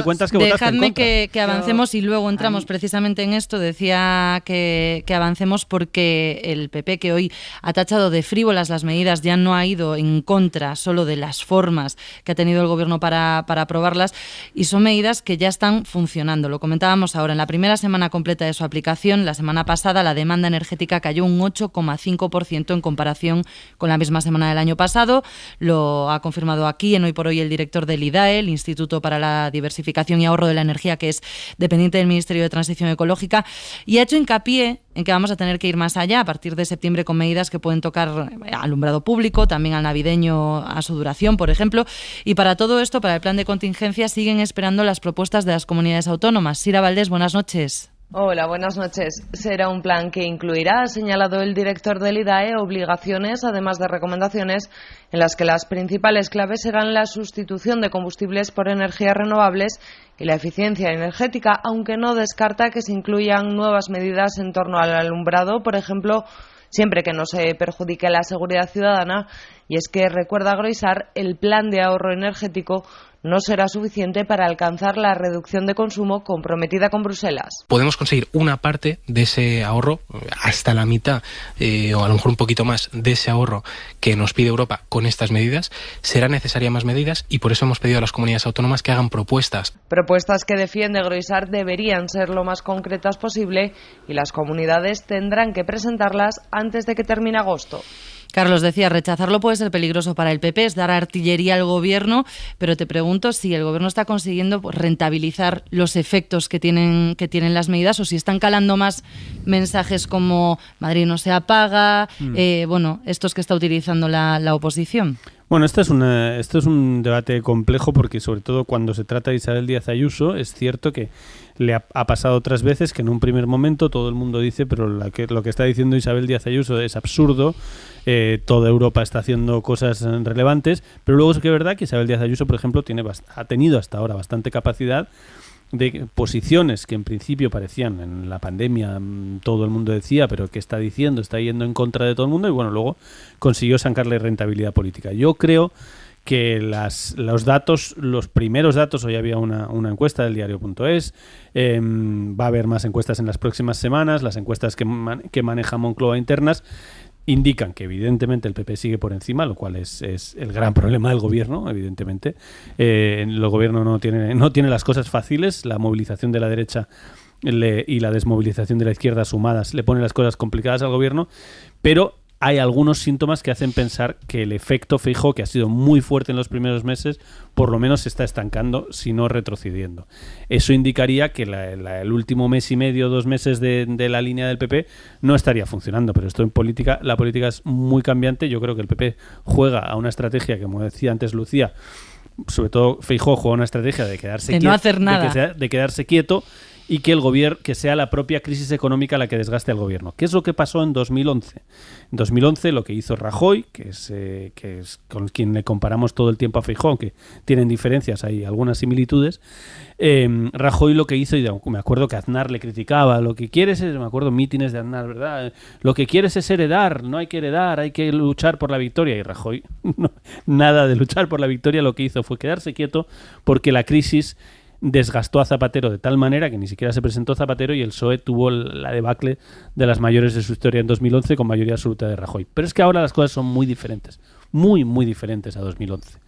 cuentas que votaste en contra. Que avancemos y luego entramos precisamente en esto. Decía que avancemos porque el PP, que hoy ha tachado de frívolas las medidas, ya no ha ido en contra solo de las formas que ha tenido el Gobierno para aprobarlas, y son medidas que ya están funcionando. Lo comentábamos ahora. En la primera semana completa de su aplicación, la semana pasada, la demanda energética cayó un 8,5% en comparación con la misma semana del año pasado. Lo ha confirmado aquí en Hoy por Hoy el director del IDAE, el Instituto para la Diversificación y Ahorro de la Energía, que es dependiente del Ministerio de Transición Ecológica, y ha hecho hincapié en que vamos a tener que ir más allá a partir de septiembre con medidas que pueden tocar alumbrado público, también al navideño, a su duración, por ejemplo. Y para todo esto, para el plan de contingencia, siguen esperando las propuestas de las comunidades autónomas. Sira Valdés, buenas noches. Hola, buenas noches. Será un plan que incluirá, ha señalado el director del IDAE, obligaciones, además de recomendaciones, en las que las principales claves serán la sustitución de combustibles por energías renovables y la eficiencia energética, aunque no descarta que se incluyan nuevas medidas en torno al alumbrado, por ejemplo, siempre que no se perjudique la seguridad ciudadana. Y es que, recuerda Groisar, el plan de ahorro energético no será suficiente para alcanzar la reducción de consumo comprometida con Bruselas. Podemos conseguir una parte de ese ahorro, hasta la mitad o a lo mejor un poquito más de ese ahorro que nos pide Europa con estas medidas. Serán necesarias más medidas y por eso hemos pedido a las comunidades autónomas que hagan propuestas. Propuestas que defiende Groisar deberían ser lo más concretas posible y las comunidades tendrán que presentarlas antes de que termine agosto. Carlos decía, rechazarlo puede ser peligroso para el PP, es dar artillería al Gobierno, pero te pregunto si el Gobierno está consiguiendo rentabilizar los efectos que tienen las medidas, o si están calando más mensajes como Madrid no se apaga, estos que está utilizando la oposición. Bueno, esto es un debate complejo porque, sobre todo cuando se trata de Isabel Díaz Ayuso, es cierto que le ha pasado otras veces que en un primer momento todo el mundo dice, pero lo que está diciendo Isabel Díaz Ayuso es absurdo, toda Europa está haciendo cosas relevantes, pero luego es que es verdad que Isabel Díaz Ayuso, por ejemplo, ha tenido hasta ahora bastante capacidad de posiciones que en principio parecían en la pandemia, todo el mundo decía, pero que está diciendo, está yendo en contra de todo el mundo, y bueno, luego consiguió sacarle rentabilidad política. Yo creo que los primeros datos, hoy había una encuesta del diario.es, va a haber más encuestas en las próximas semanas, las encuestas que maneja Moncloa internas indican que evidentemente el PP sigue por encima, lo cual es el gran problema del gobierno, evidentemente. El gobierno no tiene las cosas fáciles, la movilización de la derecha y la desmovilización de la izquierda sumadas le ponen las cosas complicadas al gobierno, pero hay algunos síntomas que hacen pensar que el efecto Feijóo, que ha sido muy fuerte en los primeros meses, por lo menos se está estancando, si no retrocediendo. Eso indicaría que el último mes y medio, 2 meses de la línea del PP no estaría funcionando, pero esto en política, la política es muy cambiante. Yo creo que el PP juega a una estrategia, como decía antes Lucía, sobre todo Feijóo juega a una estrategia de quedarse quieto, no hacer nada, de quedarse quieto, y que el gobierno, que sea la propia crisis económica la que desgaste al gobierno. ¿Qué es lo que pasó en 2011? En 2011 lo que hizo Rajoy, que es con quien le comparamos todo el tiempo a Feijóo, aunque tienen diferencias, hay algunas similitudes. Rajoy lo que hizo, y me acuerdo que Aznar le criticaba, lo que quieres es, me acuerdo mítines de Aznar, ¿verdad? Lo que quieres es heredar, no hay que heredar, hay que luchar por la victoria. Y Rajoy, no, nada de luchar por la victoria, lo que hizo fue quedarse quieto porque la crisis desgastó a Zapatero de tal manera que ni siquiera se presentó Zapatero, y el PSOE tuvo la debacle de las mayores de su historia en 2011 con mayoría absoluta de Rajoy. Pero es que ahora las cosas son muy diferentes, muy, muy diferentes a 2011.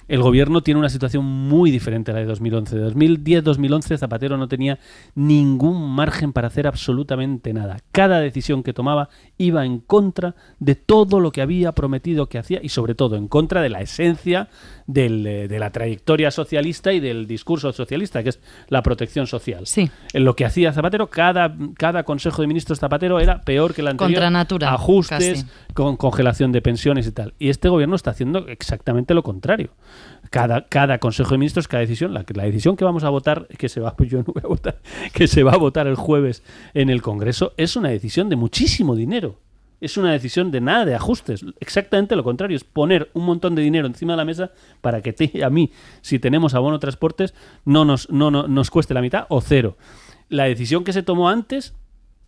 El gobierno tiene una situación muy diferente a la de 2011. De 2010-2011 Zapatero no tenía ningún margen para hacer absolutamente nada. Cada decisión que tomaba iba en contra de todo lo que había prometido que hacía, y sobre todo en contra de la esencia de la trayectoria socialista y del discurso socialista, que es la protección social. Sí. En lo que hacía Zapatero, cada Consejo de Ministros Zapatero era peor que el anterior. Contra natura. Ajustes, casi. Con congelación de pensiones y tal. Y este gobierno está haciendo exactamente lo contrario. Cada Consejo de Ministros, cada decisión, la decisión que vamos a votar, yo no voy a votar, que se va a votar el jueves en el Congreso, es una decisión de muchísimo dinero. Es una decisión de nada de ajustes. Exactamente lo contrario, es poner un montón de dinero encima de la mesa para que a mí, si tenemos abono transportes, no nos cueste la mitad o cero. La decisión que se tomó antes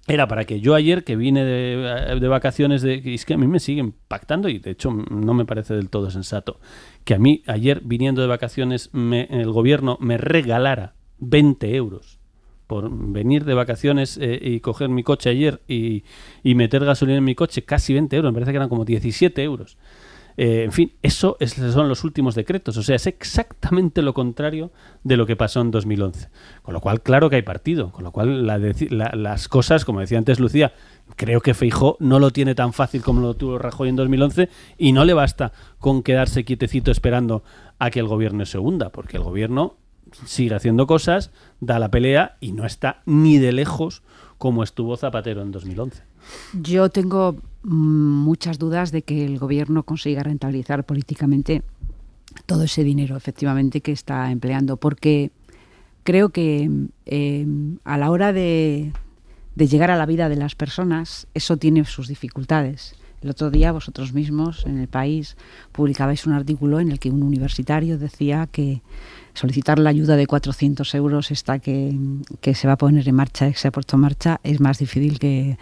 era para que yo ayer, que vine de vacaciones, es que a mí me sigue impactando y de hecho no me parece del todo sensato, que a mí ayer, viniendo de vacaciones, el gobierno me regalara 20 euros por venir de vacaciones y coger mi coche ayer y meter gasolina en mi coche, casi 20 euros, me parece que eran como 17 euros. En fin, esos son los últimos decretos, o sea, es exactamente lo contrario de lo que pasó en 2011. Con lo cual, claro que hay partido, con lo cual las cosas, como decía antes Lucía, creo que Feijóo no lo tiene tan fácil como lo tuvo Rajoy en 2011 y no le basta con quedarse quietecito esperando a que el gobierno se hunda, porque el gobierno sigue haciendo cosas, da la pelea y no está ni de lejos como estuvo Zapatero en 2011. Yo tengo muchas dudas de que el gobierno consiga rentabilizar políticamente todo ese dinero, efectivamente, que está empleando, porque creo que a la hora de llegar a la vida de las personas, eso tiene sus dificultades. El otro día vosotros mismos en El País publicabais un artículo en el que un universitario decía que solicitar la ayuda de 400 euros esta que se va a poner en marcha, que se ha puesto en marcha, es más difícil que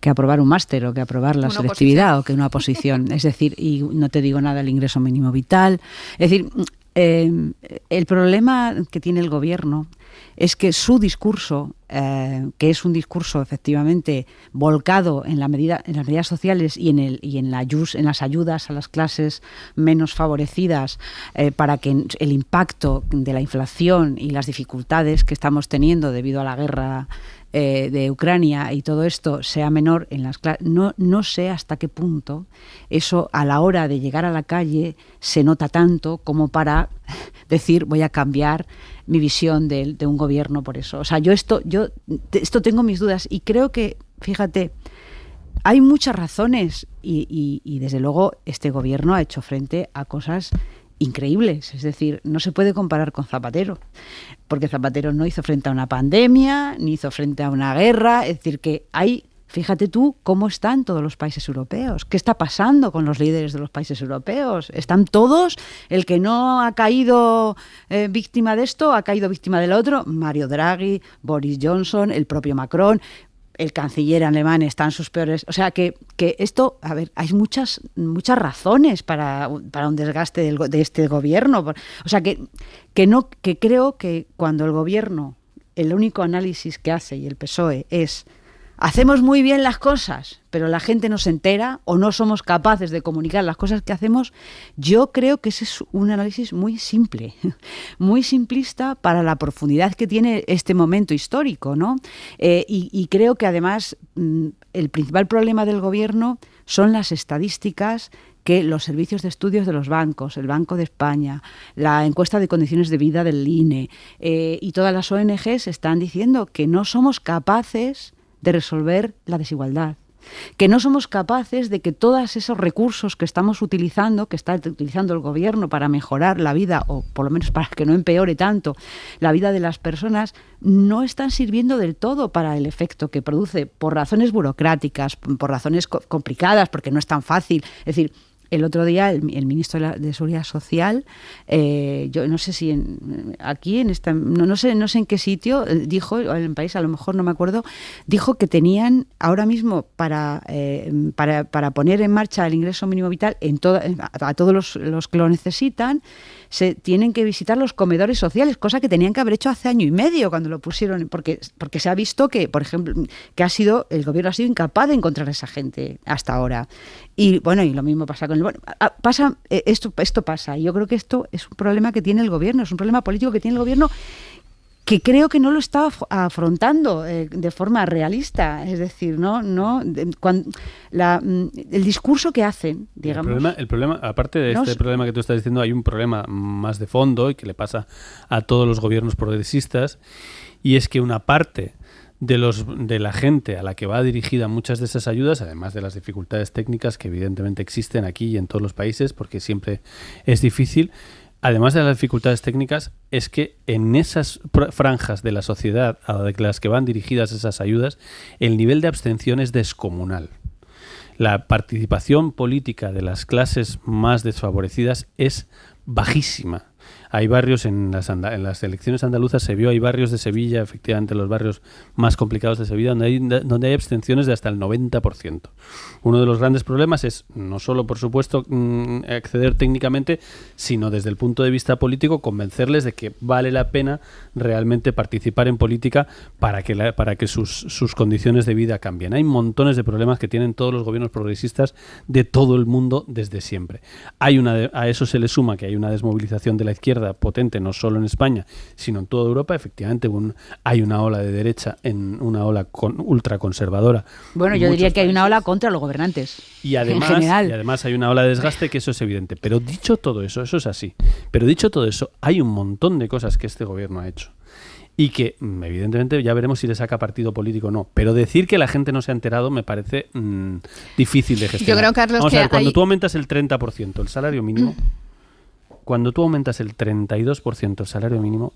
aprobar un máster o que aprobar la selectividad o que una oposición. Es decir, y no te digo nada del ingreso mínimo vital. Es decir, el problema que tiene el gobierno es que su discurso, que es un discurso efectivamente volcado en las medidas sociales y en las ayudas a las clases menos favorecidas, para que el impacto de la inflación y las dificultades que estamos teniendo debido a la guerra de Ucrania y todo esto sea menor en las clases. No sé hasta qué punto eso a la hora de llegar a la calle se nota tanto como para decir voy a cambiar mi visión de un gobierno por eso. O sea, yo esto tengo mis dudas y creo que, fíjate, hay muchas razones y desde luego este gobierno ha hecho frente a cosas increíbles. Es decir, no se puede comparar con Zapatero, porque Zapatero no hizo frente a una pandemia, ni hizo frente a una guerra. Es decir, que fíjate tú cómo están todos los países europeos. ¿Qué está pasando con los líderes de los países europeos? Están todos, el que no ha caído víctima de esto, ha caído víctima del otro. Mario Draghi, Boris Johnson, el propio Macron, el canciller alemán está en sus peores. O sea, que esto, a ver, hay muchas razones para un desgaste de este gobierno. O sea, que creo que cuando el gobierno, el único análisis que hace, y el PSOE, es hacemos muy bien las cosas, pero la gente no se entera o no somos capaces de comunicar las cosas que hacemos, yo creo que ese es un análisis muy simple, muy simplista para la profundidad que tiene este momento histórico, ¿no? Y creo que además el principal problema del gobierno son las estadísticas que los servicios de estudios de los bancos, el Banco de España, la encuesta de condiciones de vida del INE y todas las ONGs están diciendo que no somos capaces de resolver la desigualdad, que no somos capaces de que todos esos recursos que estamos utilizando, que está utilizando el gobierno para mejorar la vida, o por lo menos para que no empeore tanto la vida de las personas, no están sirviendo del todo para el efecto que produce, por razones burocráticas, por razones complicadas, porque no es tan fácil. Es decir, el otro día el ministro de Seguridad Social, yo no sé si aquí en esta, no sé en qué sitio, dijo, en el país, a lo mejor no me acuerdo, dijo que tenían ahora mismo para poner en marcha el ingreso mínimo vital a todos los que lo necesitan, se tienen que visitar los comedores sociales, cosa que tenían que haber hecho hace año y medio cuando lo pusieron, porque se ha visto que, por ejemplo, que el gobierno ha sido incapaz de encontrar a esa gente hasta ahora. Y bueno, y lo mismo pasa con esto pasa. Y yo creo que esto es un problema que tiene el gobierno, es un problema político que tiene el gobierno, que creo que no lo está afrontando de forma realista. Es decir, el discurso que hacen, digamos. El problema, aparte de este problema que tú estás diciendo, hay un problema más de fondo y que le pasa a todos los gobiernos progresistas, y es que una parte de la gente a la que va dirigida muchas de esas ayudas, además de las dificultades técnicas que evidentemente existen aquí y en todos los países, porque siempre es difícil, además de las dificultades técnicas, es que en esas franjas de la sociedad a las que van dirigidas esas ayudas, el nivel de abstención es descomunal. La participación política de las clases más desfavorecidas es bajísima. Hay barrios en las elecciones andaluzas se vio, hay barrios de Sevilla, efectivamente los barrios más complicados de Sevilla, donde hay abstenciones de hasta el 90%. Uno de los grandes problemas es no solo, por supuesto, acceder técnicamente, sino desde el punto de vista político, convencerles de que vale la pena realmente participar en política para que sus condiciones de vida cambien. Hay montones de problemas que tienen todos los gobiernos progresistas de todo el mundo desde siempre. A eso se le suma que hay una desmovilización de la izquierda potente, no solo en España, sino en toda Europa. Efectivamente, hay una ola de derecha, una ola ultraconservadora. Bueno, yo diría que hay una ola contra los gobernantes. Y además hay una ola de desgaste, que eso es evidente. Pero dicho todo eso es así. Pero dicho todo eso, hay un montón de cosas que este gobierno ha hecho. Y que, evidentemente, ya veremos si le saca partido político o no. Pero decir que la gente no se ha enterado me parece difícil de gestionar. Yo creo, Carlos, Vamos a ver, cuando tú aumentas el 30% el salario mínimo, cuando tú aumentas el 32% el salario mínimo,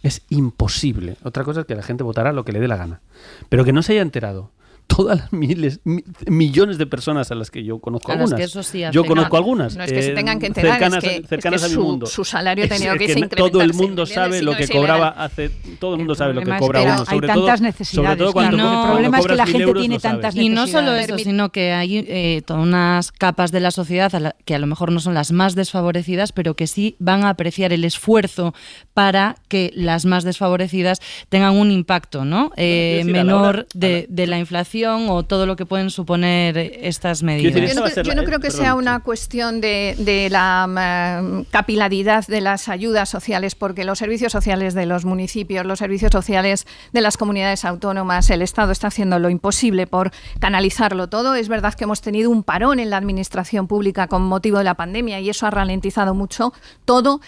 es imposible. Otra cosa es que la gente votará lo que le dé la gana. Pero que no se haya enterado todas las millones de personas a las que yo conozco algunas. Que eso sí yo conozco algunas. No es que se tengan que enterar, cercanas a mi mundo. Su salario tenía que incrementarse. Todo el mundo sabe lo que cobraba hace. Todo el mundo sabe lo que cobra uno. Hay tantas necesidades. Sobre todo cuando el problema es que la gente tiene tantas necesidades. Y no solo eso, sino que hay todas unas capas de la sociedad que a lo mejor no son las más desfavorecidas, pero que sí van a apreciar el esfuerzo para que las más desfavorecidas tengan un impacto, ¿no? Menor de la inflación o todo lo que pueden suponer estas medidas. Yo no creo que sea una cuestión de la capilaridad de las ayudas sociales, porque los servicios sociales de los municipios, los servicios sociales de las comunidades autónomas, el Estado está haciendo lo imposible por canalizarlo todo. Es verdad que hemos tenido un parón en la administración pública con motivo de la pandemia y eso ha ralentizado mucho todo,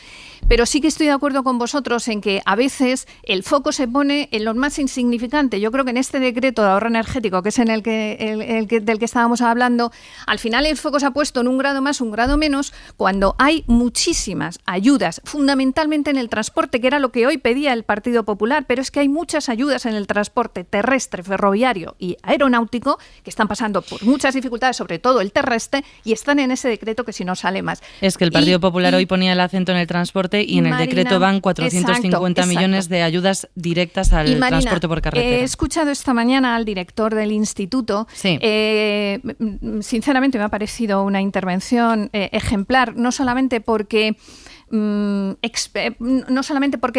pero sí que estoy de acuerdo con vosotros en que a veces el foco se pone en lo más insignificante. Yo creo que en este decreto de ahorro energético, que es en del que estábamos hablando, al final el foco se ha puesto en un grado más, un grado menos, cuando hay muchísimas ayudas, fundamentalmente en el transporte, que era lo que hoy pedía el Partido Popular, pero es que hay muchas ayudas en el transporte terrestre, ferroviario y aeronáutico que están pasando por muchas dificultades, sobre todo el terrestre, y están en ese decreto que si no sale más. Es que el Partido Popular hoy ponía el acento en el transporte y en el decreto van 450 millones de ayudas directas al transporte por carretera. He escuchado esta mañana al director del instituto. Sí. Sinceramente me ha parecido una intervención ejemplar, no solamente porque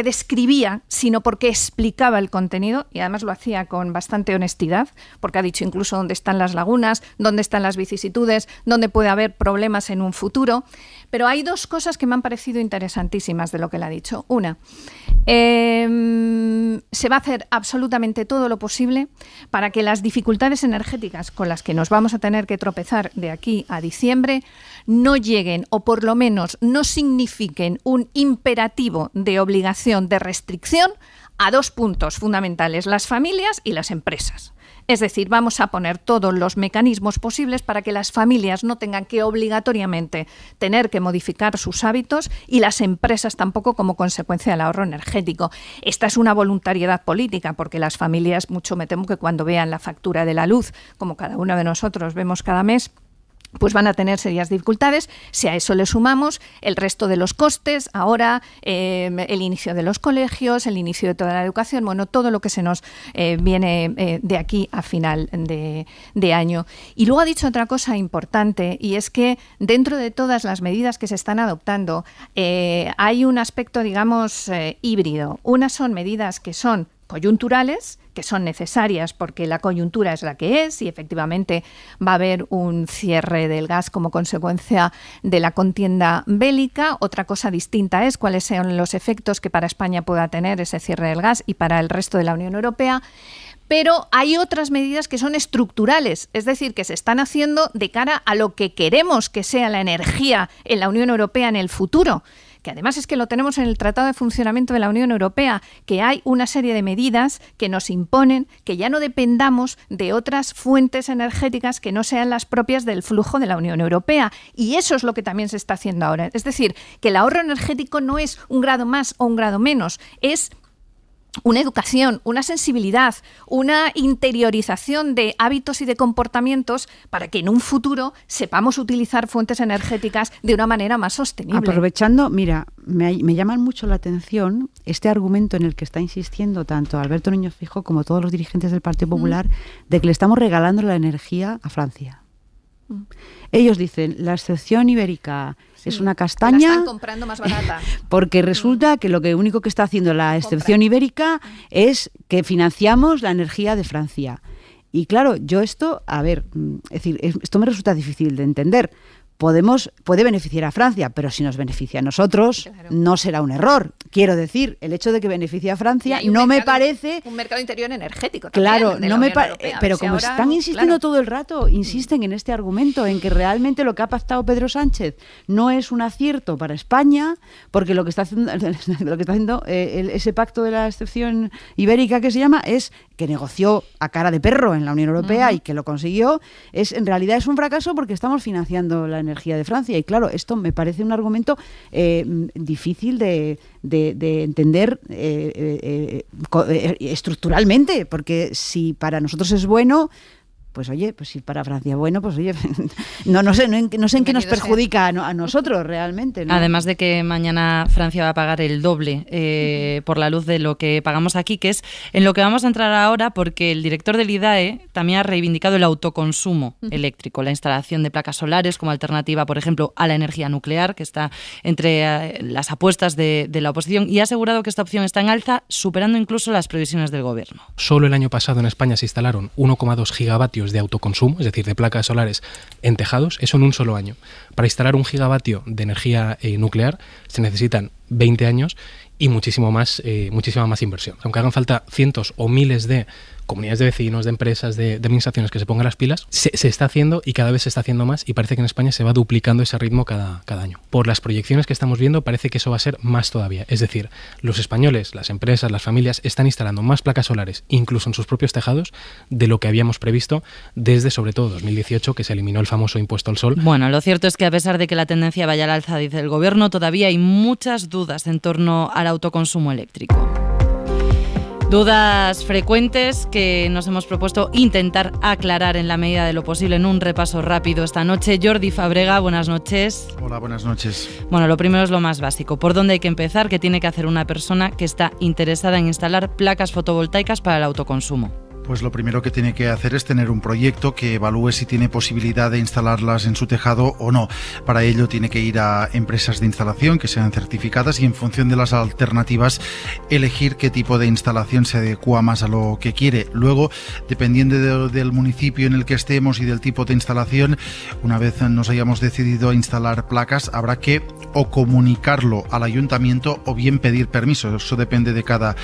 describía, sino porque explicaba el contenido, y además lo hacía con bastante honestidad, porque ha dicho incluso dónde están las lagunas, dónde están las vicisitudes, dónde puede haber problemas en un futuro. Pero hay dos cosas que me han parecido interesantísimas de lo que él ha dicho. Una, se va a hacer absolutamente todo lo posible para que las dificultades energéticas con las que nos vamos a tener que tropezar de aquí a diciembre no lleguen, o por lo menos no signifiquen un imperativo de obligación de restricción a dos puntos fundamentales: las familias y las empresas. Es decir, vamos a poner todos los mecanismos posibles para que las familias no tengan que obligatoriamente tener que modificar sus hábitos y las empresas tampoco, como consecuencia del ahorro energético. Esta es una voluntariedad política, porque las familias, mucho me temo que cuando vean la factura de la luz, como cada uno de nosotros vemos cada mes, pues van a tener serias dificultades. Si a eso le sumamos el resto de los costes, ahora el inicio de los colegios, el inicio de toda la educación, bueno, todo lo que se nos viene de aquí a final de año. Y luego ha dicho otra cosa importante, y es que dentro de todas las medidas que se están adoptando hay un aspecto, digamos, híbrido. Unas son medidas que son coyunturales, que son necesarias porque la coyuntura es la que es y efectivamente va a haber un cierre del gas como consecuencia de la contienda bélica. Otra cosa distinta es cuáles son los efectos que para España pueda tener ese cierre del gas y para el resto de la Unión Europea. Pero hay otras medidas que son estructurales, es decir, que se están haciendo de cara a lo que queremos que sea la energía en la Unión Europea en el futuro, que además es que lo tenemos en el Tratado de Funcionamiento de la Unión Europea, que hay una serie de medidas que nos imponen que ya no dependamos de otras fuentes energéticas que no sean las propias del flujo de la Unión Europea. Y eso es lo que también se está haciendo ahora. Es decir, que el ahorro energético no es un grado más o un grado menos, es una educación, una sensibilidad, una interiorización de hábitos y de comportamientos para que en un futuro sepamos utilizar fuentes energéticas de una manera más sostenible. Aprovechando, mira, me llama mucho la atención este argumento en el que está insistiendo tanto Alberto Núñez Feijóo como todos los dirigentes del Partido Popular de que le estamos regalando la energía a Francia. Ellos dicen, la excepción ibérica es una castaña. La están comprando más barata. Porque resulta que lo único que está haciendo la excepción ibérica es que financiamos la energía de Francia. Y claro, yo esto, es decir, esto me resulta difícil de entender. Puede beneficiar a Francia, pero si nos beneficia a nosotros, no será un error. Quiero decir, el hecho de que beneficie a Francia no me parece... Un mercado interior energético claro, también, no me pero como ahora, están insistiendo todo el rato, insisten en este argumento, en que realmente lo que ha pactado Pedro Sánchez no es un acierto para España, porque lo que está haciendo ese pacto de la excepción ibérica que se llama es que negoció a cara de perro en la Unión Europea y que lo consiguió, en realidad es un fracaso porque estamos financiando la energía de Francia. Y claro, esto me parece un argumento difícil de entender estructuralmente, porque si para nosotros es bueno, pues oye, pues si para Francia es bueno, pues oye, no sé en qué nos perjudica a nosotros realmente, ¿no? Además de que mañana Francia va a pagar el doble por la luz de lo que pagamos aquí, que es en lo que vamos a entrar ahora, porque el director del IDAE también ha reivindicado el autoconsumo eléctrico, la instalación de placas solares como alternativa, por ejemplo, a la energía nuclear, que está entre las apuestas de la oposición, y ha asegurado que esta opción está en alza, superando incluso las previsiones del gobierno. Solo el año pasado en España se instalaron 1,2 gigavatios de autoconsumo, es decir, de placas solares en tejados, eso en un solo año. Para instalar 1 gigavatio de energía nuclear se necesitan 20 años y muchísima más inversión. Aunque hagan falta cientos o miles de comunidades de vecinos, de empresas, de administraciones que se pongan las pilas, se está haciendo y cada vez se está haciendo más, y parece que en España se va duplicando ese ritmo cada año. Por las proyecciones que estamos viendo parece que eso va a ser más todavía. Es decir, los españoles, las empresas, las familias están instalando más placas solares, incluso en sus propios tejados, de lo que habíamos previsto desde sobre todo 2018, que se eliminó el famoso impuesto al sol. Bueno, lo cierto es que a pesar de que la tendencia vaya al alza, dice el gobierno, todavía hay muchas dudas en torno al autoconsumo eléctrico. Dudas frecuentes que nos hemos propuesto intentar aclarar en la medida de lo posible en un repaso rápido esta noche. Jordi Fabrega, buenas noches. Hola, buenas noches. Bueno, lo primero es lo más básico. ¿Por dónde hay que empezar? ¿Qué tiene que hacer una persona que está interesada en instalar placas fotovoltaicas para el autoconsumo? Pues lo primero que tiene que hacer es tener un proyecto que evalúe si tiene posibilidad de instalarlas en su tejado o no. Para ello tiene que ir a empresas de instalación que sean certificadas y en función de las alternativas elegir qué tipo de instalación se adecua más a lo que quiere. Luego, dependiendo del municipio en el que estemos y del tipo de instalación, una vez nos hayamos decidido instalar placas, habrá que o comunicarlo al ayuntamiento o bien pedir permiso. Eso depende de cada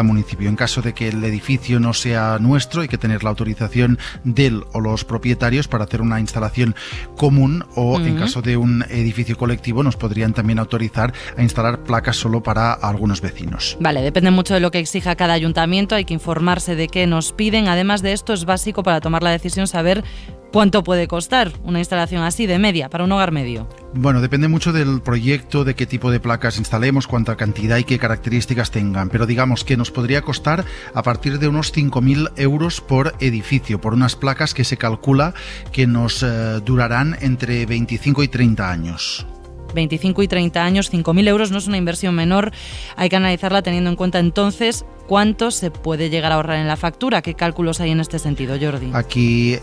municipio. En caso de que el edificio no sea nuestro, hay que tener la autorización del o los propietarios para hacer una instalación común, o en caso de un edificio colectivo nos podrían también autorizar a instalar placas solo para algunos vecinos. Vale, depende mucho de lo que exija cada ayuntamiento, hay que informarse de qué nos piden. Además de esto, es básico para tomar la decisión saber ¿cuánto puede costar una instalación así de media para un hogar medio? Bueno, depende mucho del proyecto, de qué tipo de placas instalemos, cuánta cantidad y qué características tengan, pero digamos que nos podría costar a partir de unos 5.000 euros por edificio, por unas placas que se calcula que nos durarán entre 25 y 30 años. 25 y 30 años, 5.000 euros no es una inversión menor, hay que analizarla teniendo en cuenta entonces cuánto se puede llegar a ahorrar en la factura. ¿Qué cálculos hay en este sentido, Jordi? Aquí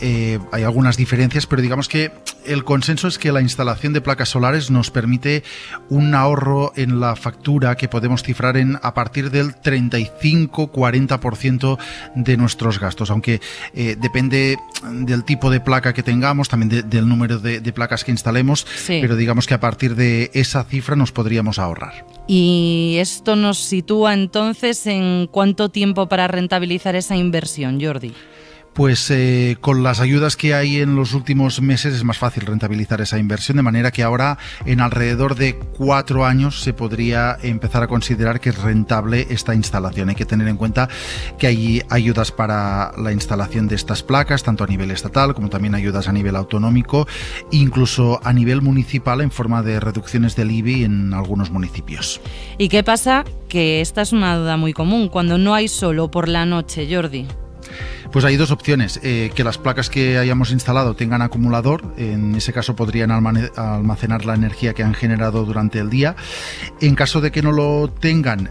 hay algunas diferencias, pero digamos que el consenso es que la instalación de placas solares nos permite un ahorro en la factura que podemos cifrar en a partir del 35-40% de nuestros gastos, aunque depende del tipo de placa que tengamos, también del número de placas que instalemos, sí. Pero digamos que a partir de esa cifra nos podríamos ahorrar. Y esto nos sitúa entonces en ¿cuánto tiempo para rentabilizar esa inversión, Jordi? Pues con las ayudas que hay en los últimos meses es más fácil rentabilizar esa inversión, de manera que ahora en alrededor de 4 años se podría empezar a considerar que es rentable esta instalación. Hay que tener en cuenta que hay ayudas para la instalación de estas placas, tanto a nivel estatal como también ayudas a nivel autonómico, incluso a nivel municipal en forma de reducciones del IBI en algunos municipios. ¿Y qué pasa? Que esta es una duda muy común, cuando no hay sol por la noche, Jordi. Pues hay 2 opciones, que las placas que hayamos instalado tengan acumulador, en ese caso podrían almacenar la energía que han generado durante el día. En caso de que no lo tengan,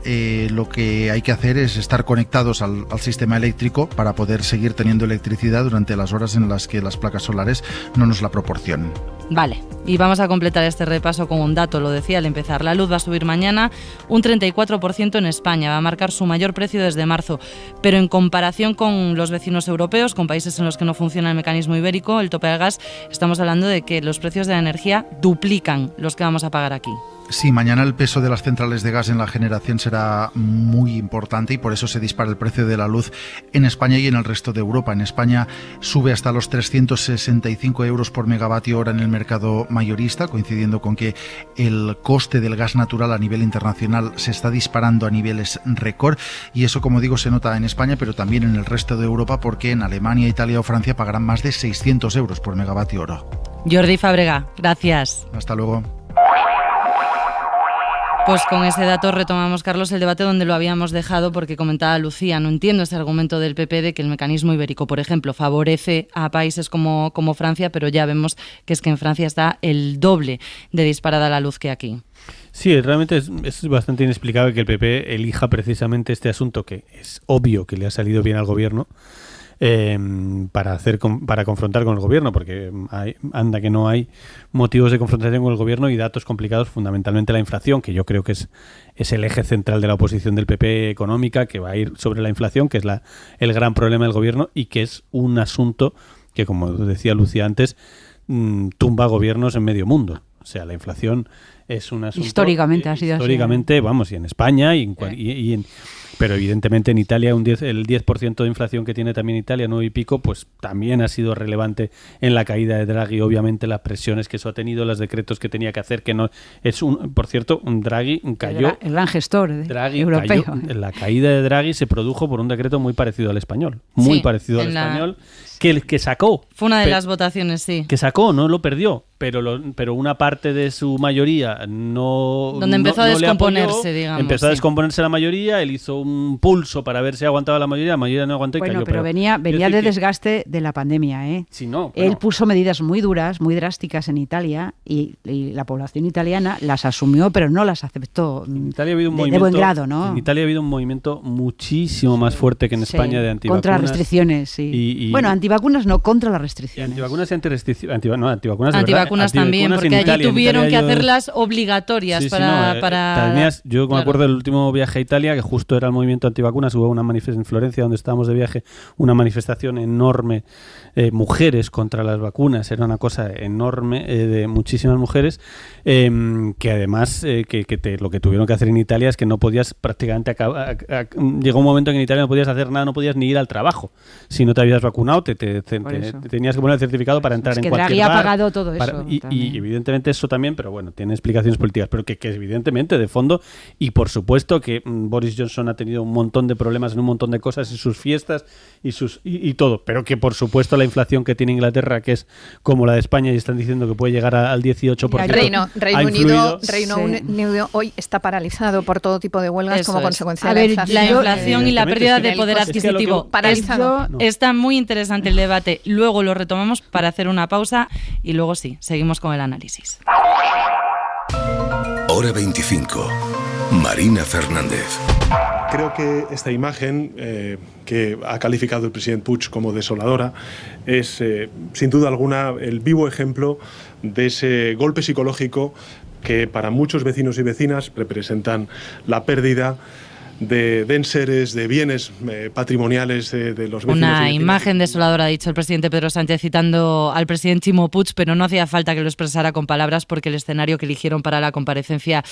lo que hay que hacer es estar conectados al sistema eléctrico para poder seguir teniendo electricidad durante las horas en las que las placas solares no nos la proporcionen. Vale, y vamos a completar este repaso con un dato, lo decía al empezar. La luz va a subir mañana un 34% en España, va a marcar su mayor precio desde marzo, pero en comparación con los vecinos europeos, con países en los que no funciona el mecanismo ibérico, el tope al gas, estamos hablando de que los precios de la energía duplican los que vamos a pagar aquí. Sí, mañana el peso de las centrales de gas en la generación será muy importante y por eso se dispara el precio de la luz en España y en el resto de Europa. En España sube hasta los 365 euros por megavatio hora en el mercado mayorista, coincidiendo con que el coste del gas natural a nivel internacional se está disparando a niveles récord, y eso, como digo, se nota en España, pero también en el resto de Europa, porque en Alemania, Italia o Francia pagarán más de 600 euros por megavatio hora. Jordi Fábrega, gracias. Hasta luego. Pues con ese dato retomamos, Carlos, el debate donde lo habíamos dejado, porque comentaba Lucía, no entiendo ese argumento del PP de que el mecanismo ibérico, por ejemplo, favorece a países como Francia, pero ya vemos que es que en Francia está el doble de disparada la luz que aquí. Sí, realmente es bastante inexplicable que el PP elija precisamente este asunto, que es obvio que le ha salido bien al gobierno, para confrontar con el gobierno, porque anda que no hay motivos de confrontación con el gobierno y datos complicados, fundamentalmente la inflación, que yo creo que es el eje central de la oposición del PP económica, que va a ir sobre la inflación, que es el gran problema del gobierno y que es un asunto que, como decía Lucía antes, tumba gobiernos en medio mundo. O sea, la inflación es un asunto... Históricamente ha sido históricamente, así. Vamos, y en España pero evidentemente en Italia el 10% de inflación que tiene también Italia, 9 y pico, pues también ha sido relevante en la caída de Draghi. Obviamente las presiones que eso ha tenido, los decretos que tenía que hacer, que no es por cierto, un Draghi cayó... El gran gestor europeo. La caída de Draghi se produjo por un decreto muy parecido al español. Muy parecido al español, que sacó. Fue una de las votaciones, sí. Que sacó, no lo perdió, pero una parte de su mayoría no... Donde empezó a descomponerse, digamos. Empezó a descomponerse la mayoría, él hizo un pulso para ver si aguantaba la mayoría no aguantó y cayó. Pero venía de desgaste de la pandemia, ¿eh? Sí, no, él puso medidas muy duras, muy drásticas en Italia y la población italiana las asumió, pero no las aceptó en Italia ha habido un de buen grado, ¿no? En Italia ha habido un movimiento muchísimo más fuerte que en España de antivacunas. Contra restricciones, sí. Bueno, antivacunas no, contra las restricciones. Antivacunas y antivacunas también, porque allí tuvieron que hacerlas obligatorias para... Yo me acuerdo del último viaje a Italia, que justo era el movimiento antivacunas, hubo una manifestación en Florencia donde estábamos de viaje, una manifestación enorme, mujeres contra las vacunas, era una cosa enorme, de muchísimas mujeres, que además lo que tuvieron que hacer en Italia es que no podías prácticamente llegó un momento en que en Italia no podías hacer nada, no podías ni ir al trabajo si no te habías vacunado, te tenías que poner el certificado para entrar en cualquier bar. Draghi ha pagado todo eso. Y evidentemente eso también, pero bueno, tiene explicaciones políticas, pero que evidentemente de fondo, y por supuesto que Boris Johnson ha tenido un montón de problemas en un montón de cosas, y sus fiestas y todo, pero que por supuesto la inflación que tiene Inglaterra, que es como la de España y están diciendo que puede llegar al 18%. Reino Unido hoy está paralizado por todo tipo de huelgas como consecuencia de la inflación y la pérdida de poder adquisitivo. Paralizado. Está muy interesante el debate. Luego lo retomamos para hacer una pausa y luego sí, seguimos con el análisis. Hora 25. Marina Fernández. Creo que esta imagen que ha calificado el presidente Puig como desoladora es, sin duda alguna, el vivo ejemplo de ese golpe psicológico que para muchos vecinos y vecinas representan la pérdida de enseres, de bienes patrimoniales de los vecinos. Una imagen desoladora, ha dicho el presidente Pedro Sánchez citando al presidente Ximo Puig, pero no hacía falta que lo expresara con palabras porque el escenario que eligieron para la comparecencia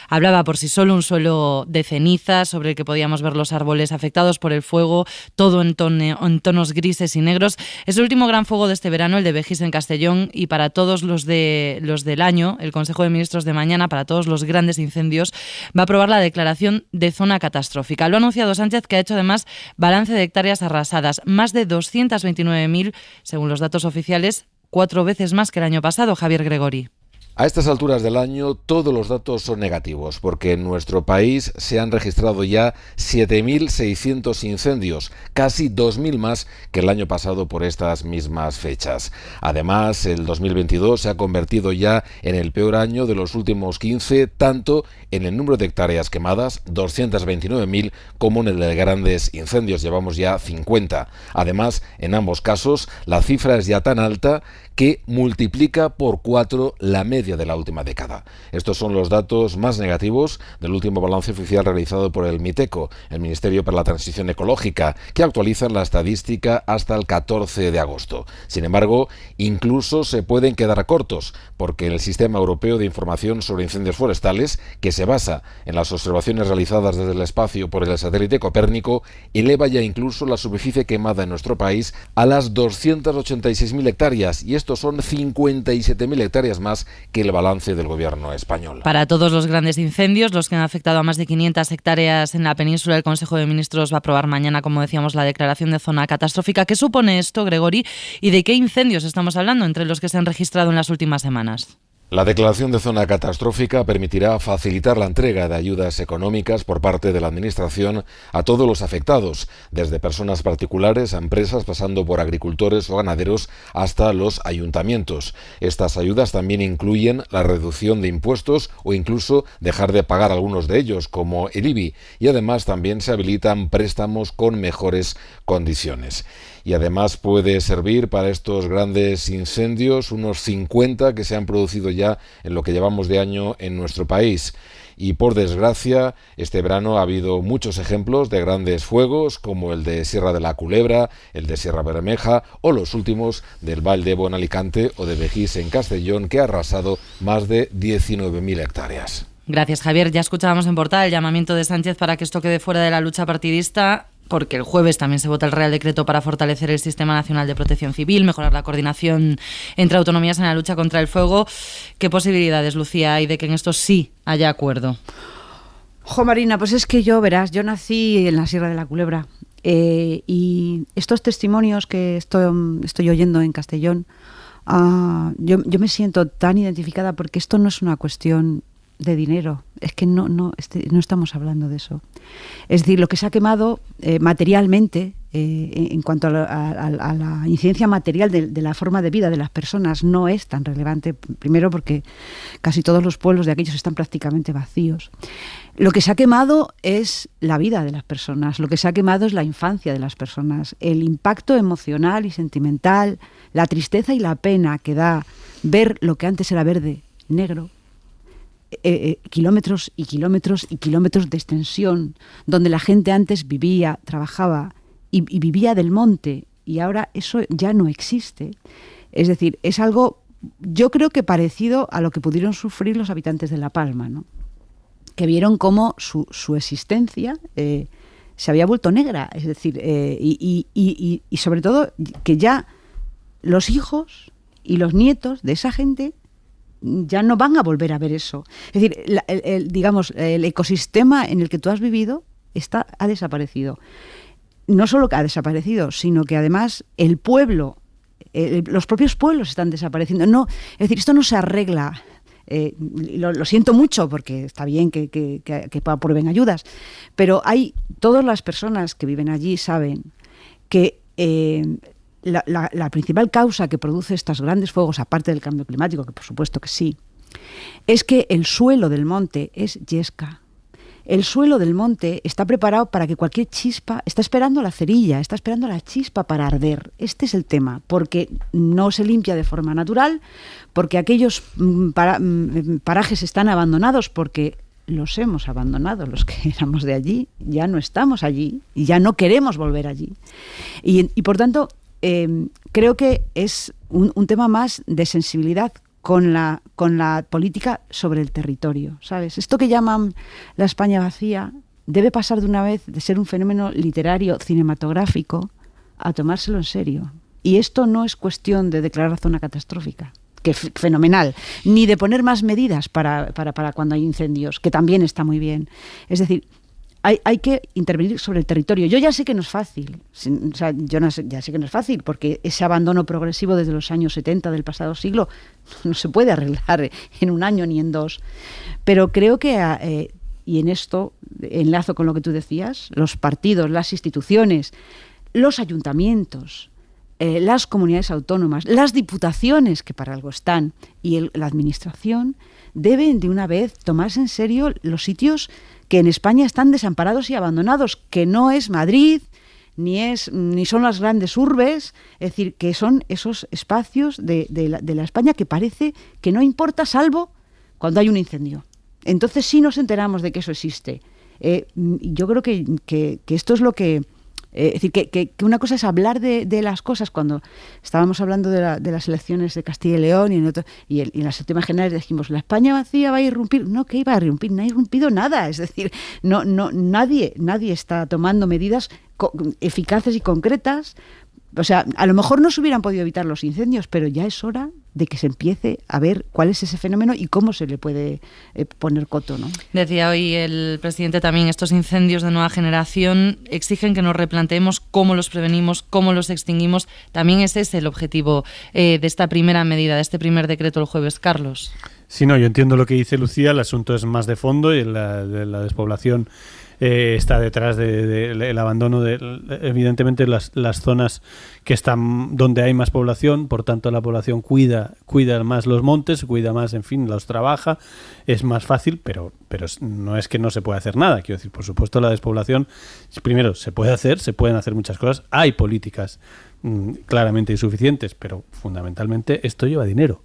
hablaba por sí solo, un suelo de cenizas sobre el que podíamos ver los árboles afectados por el fuego, todo en tonos grises y negros. Es el último gran fuego de este verano, el de Begís en Castellón, y para todos los del año, el Consejo de Ministros de mañana, para todos los grandes incendios, va a aprobar la declaración de zona catastrófica. Lo ha anunciado Sánchez, que ha hecho además balance de hectáreas arrasadas, más de 229.000, según los datos oficiales, 4 veces más que el año pasado. Javier Gregori. A estas alturas del año todos los datos son negativos porque en nuestro país se han registrado ya 7.600 incendios, casi 2.000 más que el año pasado por estas mismas fechas. Además, el 2022 se ha convertido ya en el peor año de los últimos 15, tanto en el número de hectáreas quemadas, 229.000, como en el de grandes incendios, llevamos ya 50. Además, en ambos casos, la cifra es ya tan alta que multiplica por 4 la media de la última década. Estos son los datos más negativos del último balance oficial realizado por el MITECO, el Ministerio para la Transición Ecológica, que actualiza la estadística hasta el 14 de agosto. Sin embargo, incluso se pueden quedar cortos, porque el Sistema Europeo de Información sobre Incendios Forestales, que se basa en las observaciones realizadas desde el espacio por el satélite Copérnico, eleva ya incluso la superficie quemada en nuestro país a las 286.000 hectáreas, y estos son 57.000 hectáreas más que el balance del gobierno español. Para todos los grandes incendios, los que han afectado a más de 500 hectáreas en la península, el Consejo de Ministros va a aprobar mañana, como decíamos, la declaración de zona catastrófica. ¿Qué supone esto, Gregori? ¿Y de qué incendios estamos hablando entre los que se han registrado en las últimas semanas? La declaración de zona catastrófica permitirá facilitar la entrega de ayudas económicas por parte de la Administración a todos los afectados, desde personas particulares a empresas, pasando por agricultores o ganaderos hasta los ayuntamientos. Estas ayudas también incluyen la reducción de impuestos o incluso dejar de pagar algunos de ellos, como el IBI, y además también se habilitan préstamos con mejores condiciones. Y además puede servir para estos grandes incendios, unos 50 que se han producido ya en lo que llevamos de año en nuestro país. Y por desgracia, este verano ha habido muchos ejemplos de grandes fuegos, como el de Sierra de la Culebra, el de Sierra Bermeja o los últimos del Val d'Ebo en Alicante o de Begís en Castellón, que ha arrasado más de 19.000 hectáreas. Gracias, Javier. Ya escuchábamos en Portada el llamamiento de Sánchez para que esto quede fuera de la lucha partidista, porque el jueves también se vota el Real Decreto para fortalecer el Sistema Nacional de Protección Civil, mejorar la coordinación entre autonomías en la lucha contra el fuego. ¿Qué posibilidades, Lucía, hay de que en esto sí haya acuerdo? Marina, pues es que yo nací en la Sierra de la Culebra y estos testimonios que estoy oyendo en Castellón, yo me siento tan identificada porque esto no es una cuestión de dinero, es que no estamos hablando de eso. Es decir, lo que se ha quemado materialmente, en cuanto a la incidencia material de la forma de vida de las personas, no es tan relevante, primero porque casi todos los pueblos de aquellos están prácticamente vacíos. Lo que se ha quemado es la vida de las personas, lo que se ha quemado es la infancia de las personas, el impacto emocional y sentimental, la tristeza y la pena que da ver lo que antes era verde, negro, kilómetros y kilómetros y kilómetros de extensión, donde la gente antes vivía, trabajaba y vivía del monte, y ahora eso ya no existe. Es decir, es algo, yo creo que parecido a lo que pudieron sufrir los habitantes de La Palma, ¿no? Que vieron cómo su existencia se había vuelto negra, es decir, y sobre todo que ya los hijos y los nietos de esa gente ya no van a volver a ver eso. Es decir, el ecosistema en el que tú has vivido ha desaparecido. No solo que ha desaparecido, sino que además el pueblo, los propios pueblos están desapareciendo. No, es decir, esto no se arregla. Lo siento mucho porque está bien que aprueben ayudas, pero todas las personas que viven allí saben que la principal causa que produce estos grandes fuegos, aparte del cambio climático, que por supuesto que sí, es que el suelo del monte es yesca. El suelo del monte está preparado para que cualquier chispa, está esperando la cerilla, está esperando la chispa para arder. Este es el tema, porque no se limpia de forma natural, porque aquellos parajes están abandonados, porque los hemos abandonado, los que éramos de allí, ya no estamos allí y ya no queremos volver allí. Y por tanto, creo que es un tema más de sensibilidad con la política sobre el territorio, ¿sabes? Esto que llaman la España vacía debe pasar de una vez de ser un fenómeno literario, cinematográfico, a tomárselo en serio. Y esto no es cuestión de declarar zona catastrófica, que es fenomenal, ni de poner más medidas para cuando hay incendios, que también está muy bien. Es decir, hay que intervenir sobre el territorio. Yo ya sé que no es fácil, ya sé que no es fácil, porque ese abandono progresivo desde los años 70 del pasado siglo no se puede arreglar en un año ni en dos. Pero creo que, y en esto enlazo con lo que tú decías, los partidos, las instituciones, los ayuntamientos, las comunidades autónomas, las diputaciones, que para algo están, y la administración, deben de una vez tomarse en serio los sitios que en España están desamparados y abandonados, que no es Madrid, ni son las grandes urbes, es decir, que son esos espacios de la España que parece que no importa salvo cuando hay un incendio. Entonces sí nos enteramos de que eso existe. Yo creo que esto es lo que... es decir, que una cosa es hablar de las cosas. Cuando estábamos hablando de las elecciones de Castilla y León y en las últimas generales dijimos, la España vacía va a irrumpir. No, ¿qué iba a irrumpir? No ha irrumpido nada. Es decir, nadie está tomando medidas eficaces y concretas. O sea, a lo mejor no se hubieran podido evitar los incendios, pero ya es hora de que se empiece a ver cuál es ese fenómeno y cómo se le puede poner coto, ¿no? Decía hoy el presidente también, estos incendios de nueva generación exigen que nos replanteemos cómo los prevenimos, cómo los extinguimos. También ese es el objetivo de esta primera medida, de este primer decreto el jueves, Carlos. Sí, no, yo entiendo lo que dice Lucía, el asunto es más de fondo y la despoblación está detrás del abandono evidentemente las zonas que están donde hay más población, por tanto la población cuida más los montes, cuida más, en fin, los trabaja, es más fácil, pero no es que no se pueda hacer nada. Quiero decir, por supuesto, la despoblación, primero, se pueden hacer muchas cosas, hay políticas claramente insuficientes, pero fundamentalmente esto lleva dinero.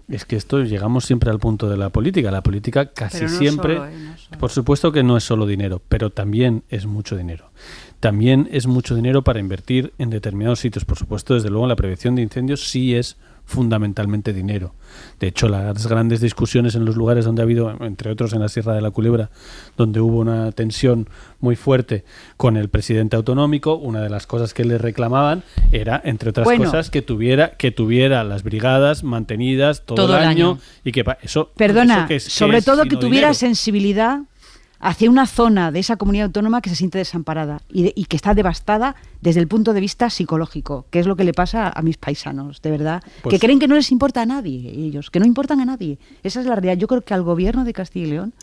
Es que llegamos siempre al punto de la política. La política casi no siempre, solo, no solo. Por supuesto que no es solo dinero, pero también es mucho dinero. También es mucho dinero para invertir en determinados sitios. Por supuesto, desde luego, la prevención de incendios sí es fundamentalmente dinero. De hecho, las grandes discusiones en los lugares donde ha habido, entre otros en la Sierra de la Culebra, donde hubo una tensión muy fuerte con el presidente autonómico, una de las cosas que le reclamaban era, entre otras cosas, que tuviera las brigadas mantenidas todo el año y que eso... Perdona, eso sobre todo que tuviera dinero. Sensibilidad hacia una zona de esa comunidad autónoma que se siente desamparada y que está devastada desde el punto de vista psicológico, que es lo que le pasa a mis paisanos, de verdad, que creen que no les importa a nadie, ellos, que no importan a nadie. Esa es la realidad. Yo creo que al gobierno de Castilla y León,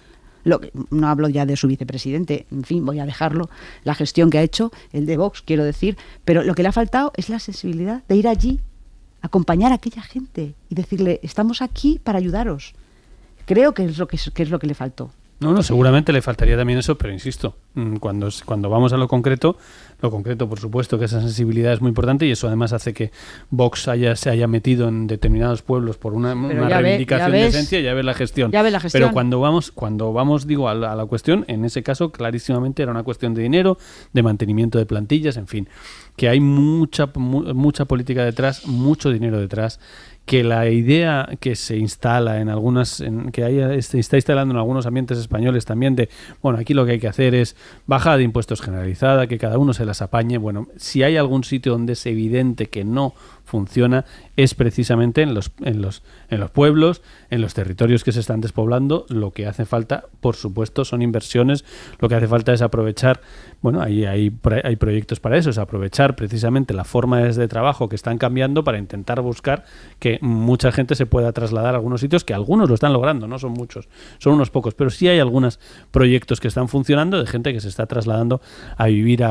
no hablo ya de su vicepresidente, en fin, voy a dejarlo, la gestión que ha hecho, el de Vox, quiero decir, pero lo que le ha faltado es la sensibilidad de ir allí, acompañar a aquella gente y decirle, estamos aquí para ayudaros. Creo que es lo que le faltó. No, seguramente le faltaría también eso, pero insisto, cuando vamos a lo concreto, por supuesto que esa sensibilidad es muy importante y eso además hace que Vox se haya metido en determinados pueblos por una reivindicación de esencia, ya ves la gestión. Pero cuando vamos, digo, a la cuestión, en ese caso clarísimamente era una cuestión de dinero, de mantenimiento de plantillas, en fin, que hay mucha política detrás, mucho dinero detrás, que la idea que se instala se está instalando en algunos ambientes españoles también de, bueno, aquí lo que hay que hacer es bajada de impuestos generalizada, que cada uno se las apañe. Bueno, si hay algún sitio donde es evidente que no funciona es precisamente en los pueblos, en los territorios que se están despoblando. Lo que hace falta, por supuesto, son inversiones. Lo que hace falta es aprovechar, bueno, hay proyectos para eso, es aprovechar precisamente las formas de trabajo que están cambiando para intentar buscar que mucha gente se pueda trasladar a algunos sitios, que algunos lo están logrando, no son muchos, son unos pocos, pero sí hay algunos proyectos que están funcionando de gente que se está trasladando a vivir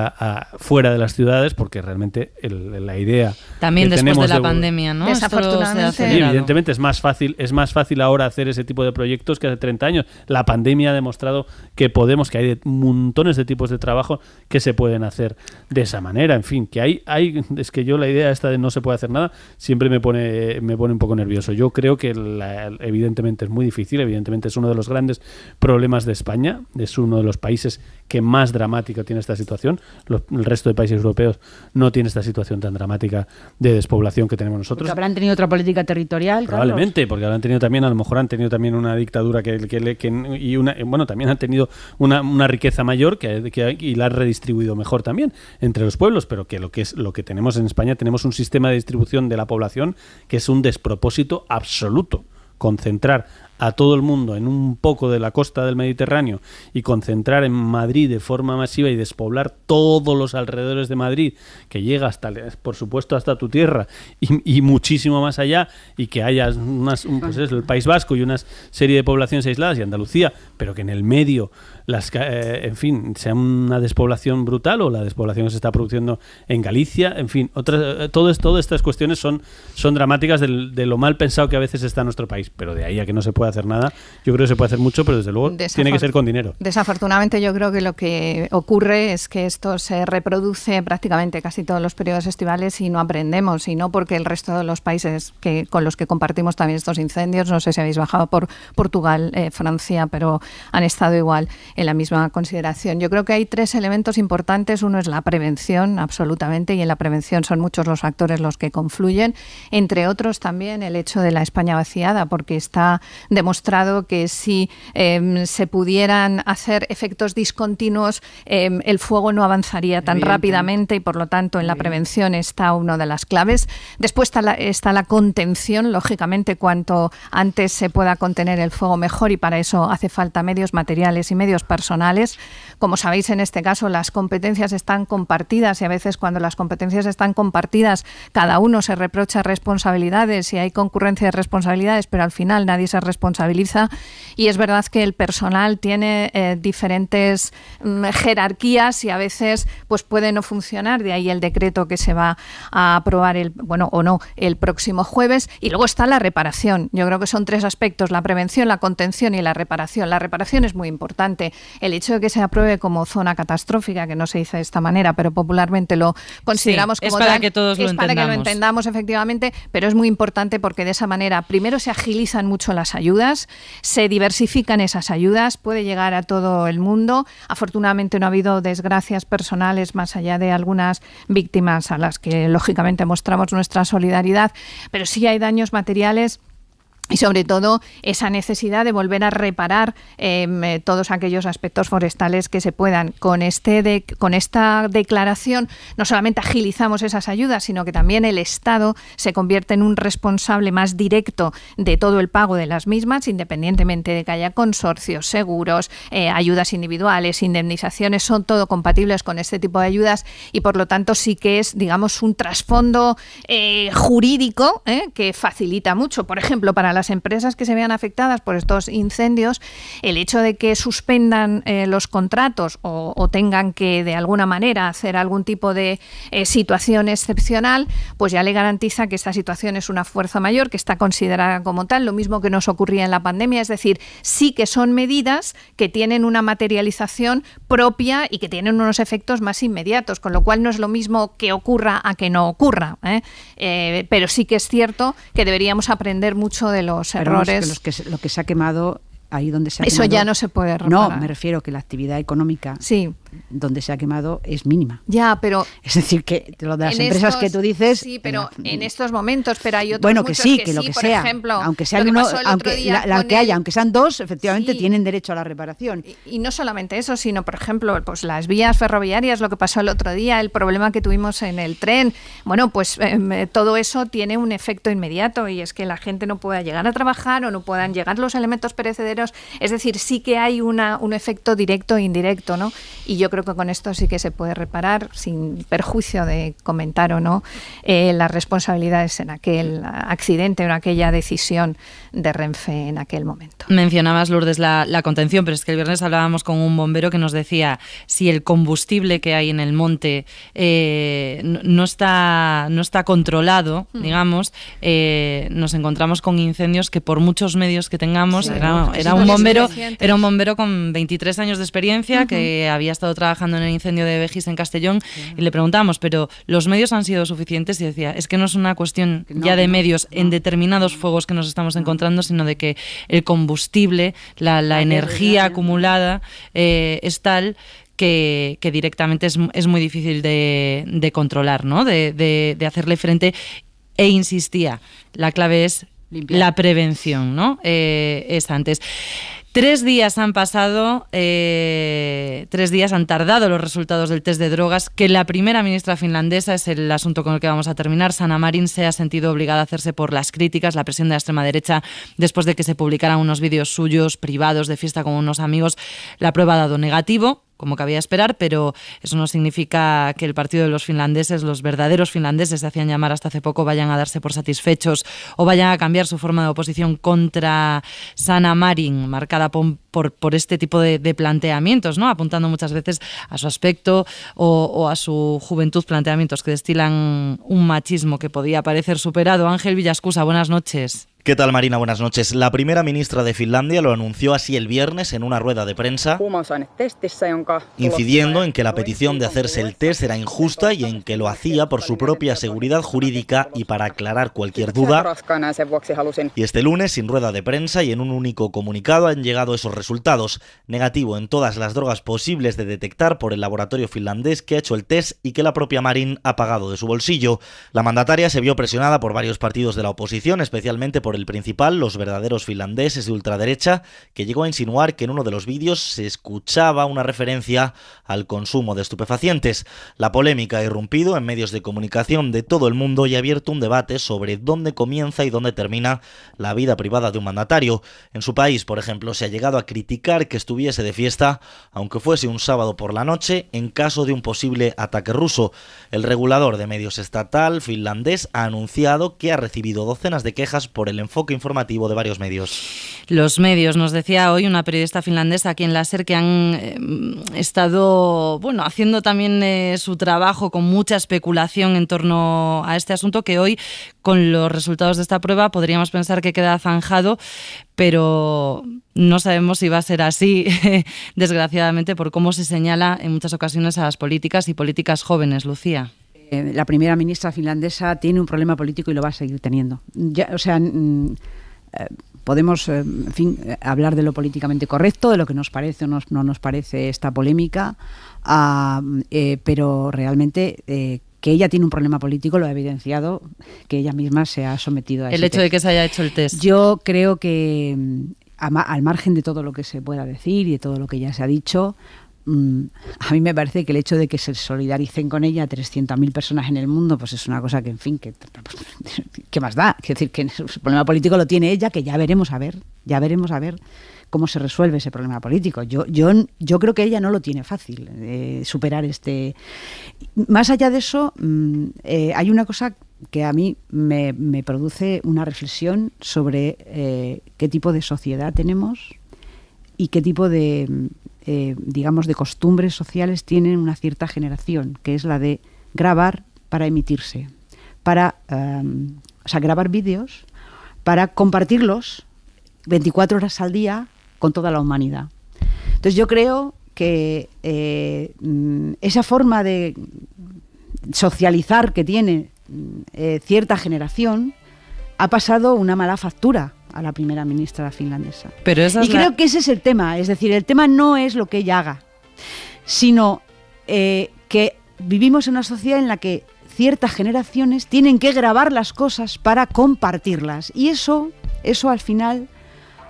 fuera de las ciudades, porque realmente la idea también de después de la pandemia, ¿no? Desafortunadamente. Sí, evidentemente es más fácil ahora hacer ese tipo de proyectos que hace 30 años. La pandemia ha demostrado que que hay montones de tipos de trabajo que se pueden hacer de esa manera. En fin, que es que yo la idea esta de no se puede hacer nada siempre me pone un poco nervioso. Yo creo que evidentemente es muy difícil, evidentemente es uno de los grandes problemas de España, es uno de los países que más dramática tiene esta situación. El resto de países europeos no tiene esta situación tan dramática de despoblación que tenemos nosotros. Porque habrán tenido otra política territorial, probablemente, porque habrán tenido también, a lo mejor han tenido también una dictadura también han tenido una riqueza mayor y la han redistribuido mejor también entre los pueblos, pero que lo que tenemos en España, tenemos un sistema de distribución de la población que es un despropósito absoluto. Concentrar a todo el mundo en un poco de la costa del Mediterráneo y concentrar en Madrid de forma masiva y despoblar todos los alrededores de Madrid, que llega por supuesto hasta tu tierra y muchísimo más allá, y que haya el País Vasco y una serie de poblaciones aisladas y Andalucía, pero que en el medio sea una despoblación brutal, o la despoblación que se está produciendo en Galicia, en fin, todas estas cuestiones son dramáticas de lo mal pensado que a veces está nuestro país, pero de ahí a que no se puede hacer nada, yo creo que se puede hacer mucho, pero desde luego tiene que ser con dinero. Desafortunadamente yo creo que lo que ocurre es que esto se reproduce prácticamente casi todos los periodos estivales y no aprendemos, y no porque el resto de los países con los que compartimos también estos incendios, no sé si habéis bajado por Portugal, Francia, pero han estado igual en la misma consideración. Yo creo que hay 3 elementos importantes. Uno es la prevención, absolutamente, y en la prevención son muchos los factores los que confluyen, entre otros también el hecho de la España vaciada, porque está demostrado que si se pudieran hacer efectos discontinuos, el fuego no avanzaría tan rápidamente, y por lo tanto en la prevención está una de las claves. Después está la contención, lógicamente cuanto antes se pueda contener el fuego mejor, y para eso hace falta medios materiales y medios personales. Como sabéis, en este caso las competencias están compartidas, y a veces cuando las competencias están compartidas cada uno se reprocha responsabilidades y hay concurrencia de responsabilidades, pero al final nadie se responsabiliza, y es verdad que el personal tiene diferentes jerarquías y a veces pues puede no funcionar, de ahí el decreto que se va a aprobar el próximo jueves. Y luego está la reparación. Yo creo que son 3 aspectos: la prevención, la contención y la reparación. La reparación es muy importante. El hecho de que se apruebe como zona catastrófica, que no se dice de esta manera, pero popularmente lo consideramos como para que todos lo entendamos. Para que lo entendamos, efectivamente, pero es muy importante porque de esa manera primero se agilizan mucho las ayudas, se diversifican esas ayudas, puede llegar a todo el mundo. Afortunadamente no ha habido desgracias personales más allá de algunas víctimas a las que lógicamente mostramos nuestra solidaridad, pero sí hay daños materiales. Y sobre todo esa necesidad de volver a reparar todos aquellos aspectos forestales que se puedan. Con esta declaración no solamente agilizamos esas ayudas, sino que también el Estado se convierte en un responsable más directo de todo el pago de las mismas, independientemente de que haya consorcios, seguros, ayudas individuales, indemnizaciones, son todo compatibles con este tipo de ayudas, y por lo tanto sí que es, digamos, un trasfondo jurídico que facilita mucho. Por ejemplo, para las empresas que se vean afectadas por estos incendios, el hecho de que suspendan los contratos o tengan que de alguna manera hacer algún tipo de situación excepcional, pues ya le garantiza que esta situación es una fuerza mayor, que está considerada como tal, lo mismo que nos ocurría en la pandemia. Es decir, sí que son medidas que tienen una materialización propia y que tienen unos efectos más inmediatos, con lo cual no es lo mismo que ocurra a que no ocurra, pero sí que es cierto que deberíamos aprender mucho de los errores. Que lo que se ha quemado, ahí donde se ha Eso quemado, ya no se puede reparar. No, me refiero que la actividad económica donde se ha quemado es mínima. Ya, pero... Es decir, que lo de las empresas que tú dices... Sí, pero en estos momentos, pero hay otros bueno, muchos que sí, que lo que por sea. Ejemplo, aunque sean uno, aunque sean 2, efectivamente tienen derecho a la reparación. Y no solamente eso, sino, por ejemplo, pues las vías ferroviarias, lo que pasó el otro día, el problema que tuvimos en el tren. Bueno, pues todo eso tiene un efecto inmediato, y es que la gente no pueda llegar a trabajar o no puedan llegar los elementos perecederos. Es decir, sí que hay un efecto directo e indirecto, ¿no? Y yo creo creo que con esto sí que se puede reparar, sin perjuicio de comentar o no las responsabilidades en aquel accidente o en aquella decisión de Renfe en aquel momento. Mencionabas, Lourdes, la contención, pero es que el viernes hablábamos con un bombero que nos decía si el combustible que hay en el monte no está controlado, digamos, nos encontramos con incendios que por muchos medios que tengamos, era un bombero con 23 años de experiencia que había estado trabajando en el incendio de Vejís en Castellón y le preguntamos, pero ¿los medios han sido suficientes? Y decía, es que no es una cuestión ya de medios en determinados fuegos que nos estamos encontrando, sino de que el combustible, la energía acumulada es tal que directamente es muy difícil de controlar, ¿no? De hacerle frente. E insistía, la clave es la prevención, ¿no? Es antes. 3 días han pasado, 3 días han tardado los resultados del test de drogas, que la primera ministra finlandesa, es el asunto con el que vamos a terminar, Sanna Marin, se ha sentido obligada a hacerse por las críticas, la presión de la extrema derecha, después de que se publicaran unos vídeos suyos privados de fiesta con unos amigos. La prueba ha dado negativo, como cabía esperar, pero eso no significa que el partido de los finlandeses, los verdaderos finlandeses, se hacían llamar hasta hace poco, vayan a darse por satisfechos o vayan a cambiar su forma de oposición contra Sanna Marin, marcada por este tipo de planteamientos, ¿no? Apuntando muchas veces a su aspecto o a su juventud, planteamientos que destilan un machismo que podía parecer superado. Ángel Villascusa, buenas noches. ¿Qué tal, Marina? Buenas noches. La primera ministra de Finlandia lo anunció así el viernes en una rueda de prensa, incidiendo en que la petición de hacerse el test era injusta y en que lo hacía por su propia seguridad jurídica y para aclarar cualquier duda. Y este lunes, sin rueda de prensa y en un único comunicado, han llegado esos resultados. Negativo en todas las drogas posibles de detectar por el laboratorio finlandés que ha hecho el test y que la propia Marin ha pagado de su bolsillo. La mandataria se vio presionada por varios partidos de la oposición, especialmente por el principal, los verdaderos finlandeses de ultraderecha, que llegó a insinuar que en uno de los vídeos se escuchaba una referencia al consumo de estupefacientes. La polémica ha irrumpido en medios de comunicación de todo el mundo y ha abierto un debate sobre dónde comienza y dónde termina la vida privada de un mandatario. En su país, por ejemplo, se ha llegado a criticar que estuviese de fiesta, aunque fuese un sábado por la noche, en caso de un posible ataque ruso. El regulador de medios estatal finlandés ha anunciado que ha recibido docenas de quejas por el enfoque informativo de varios medios. Los medios, nos decía hoy una periodista finlandesa aquí en la SER, que han estado haciendo también su trabajo con mucha especulación en torno a este asunto, que hoy, con los resultados de esta prueba, podríamos pensar que queda zanjado, pero no sabemos si va a ser así, desgraciadamente, por cómo se señala en muchas ocasiones a las políticas y políticas jóvenes. Lucía. La primera ministra finlandesa tiene un problema político y lo va a seguir teniendo. Podemos, hablar de lo políticamente correcto, de lo que nos parece o no nos parece esta polémica, pero realmente que ella tiene un problema político lo ha evidenciado, que ella misma se ha sometido a ese el hecho test. De que se haya hecho el test. Yo creo que, al margen de todo lo que se pueda decir y de todo lo que ya se ha dicho, a mí me parece que el hecho de que se solidaricen con ella 300.000 personas en el mundo, pues es una cosa que, ¿qué más da? Es decir, que su problema político lo tiene ella, que ya veremos a ver cómo se resuelve ese problema político. Yo creo que ella no lo tiene fácil, superar este. Más allá de eso, hay una cosa que a mí me produce una reflexión sobre qué tipo de sociedad tenemos y qué tipo de de costumbres sociales tienen una cierta generación, que es la de grabar para emitirse, para grabar vídeos para compartirlos 24 horas al día con toda la humanidad. Entonces yo creo que esa forma de socializar que tiene cierta generación ha pasado una mala factura a la primera ministra finlandesa. Pero creo que ese es el tema. Es decir, el tema no es lo que ella haga, sino que vivimos en una sociedad en la que ciertas generaciones tienen que grabar las cosas para compartirlas. Y eso al final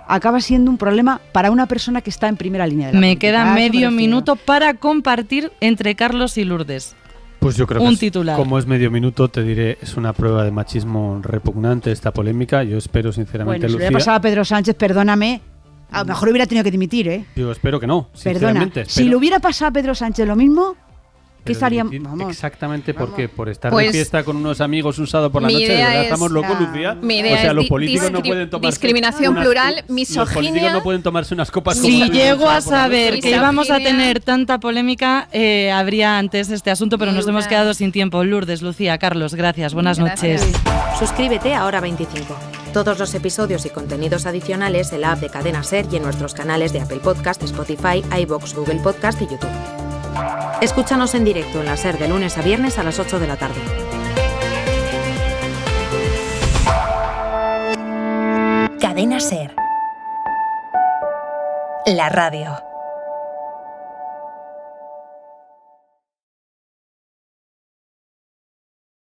acaba siendo un problema para una persona que está en primera línea de la política. Queda medio minuto para compartir entre Carlos y Lourdes. Pues yo creo un que titular. Como es medio minuto, te diré, es una prueba de machismo repugnante esta polémica. Yo espero sinceramente, Lucía. Lucía. Le ha pasado a Pedro Sánchez, perdóname. A lo mejor hubiera tenido que dimitir, ¿eh? Yo espero que no, Perdona, sinceramente. si le hubiera pasado a Pedro Sánchez lo mismo, ¿qué estaría? Exactamente, ¿por qué? Por estar Pues, de fiesta con unos amigos un sábado por la mi noche, ¿de idea verdad es- estamos locos, Lucía? Mi idea O sea, es los políticos no pueden tomarse discriminación plural, Los misoginia. políticos no pueden tomarse unas copas Si como tú, llego a un sábado por la saber noche. que íbamos a tener tanta polémica, habría antes este asunto, pero nos hemos quedado sin tiempo. Lourdes, Lucía, Carlos, gracias. Buenas noches. Suscríbete a Hora 25. Todos los episodios y contenidos adicionales en la app de Cadena SER y en nuestros canales de Apple Podcast, Spotify, iVoox, Google Podcast y YouTube. Escúchanos en directo en la SER de lunes a viernes a las 8 de la tarde. Cadena SER. La radio.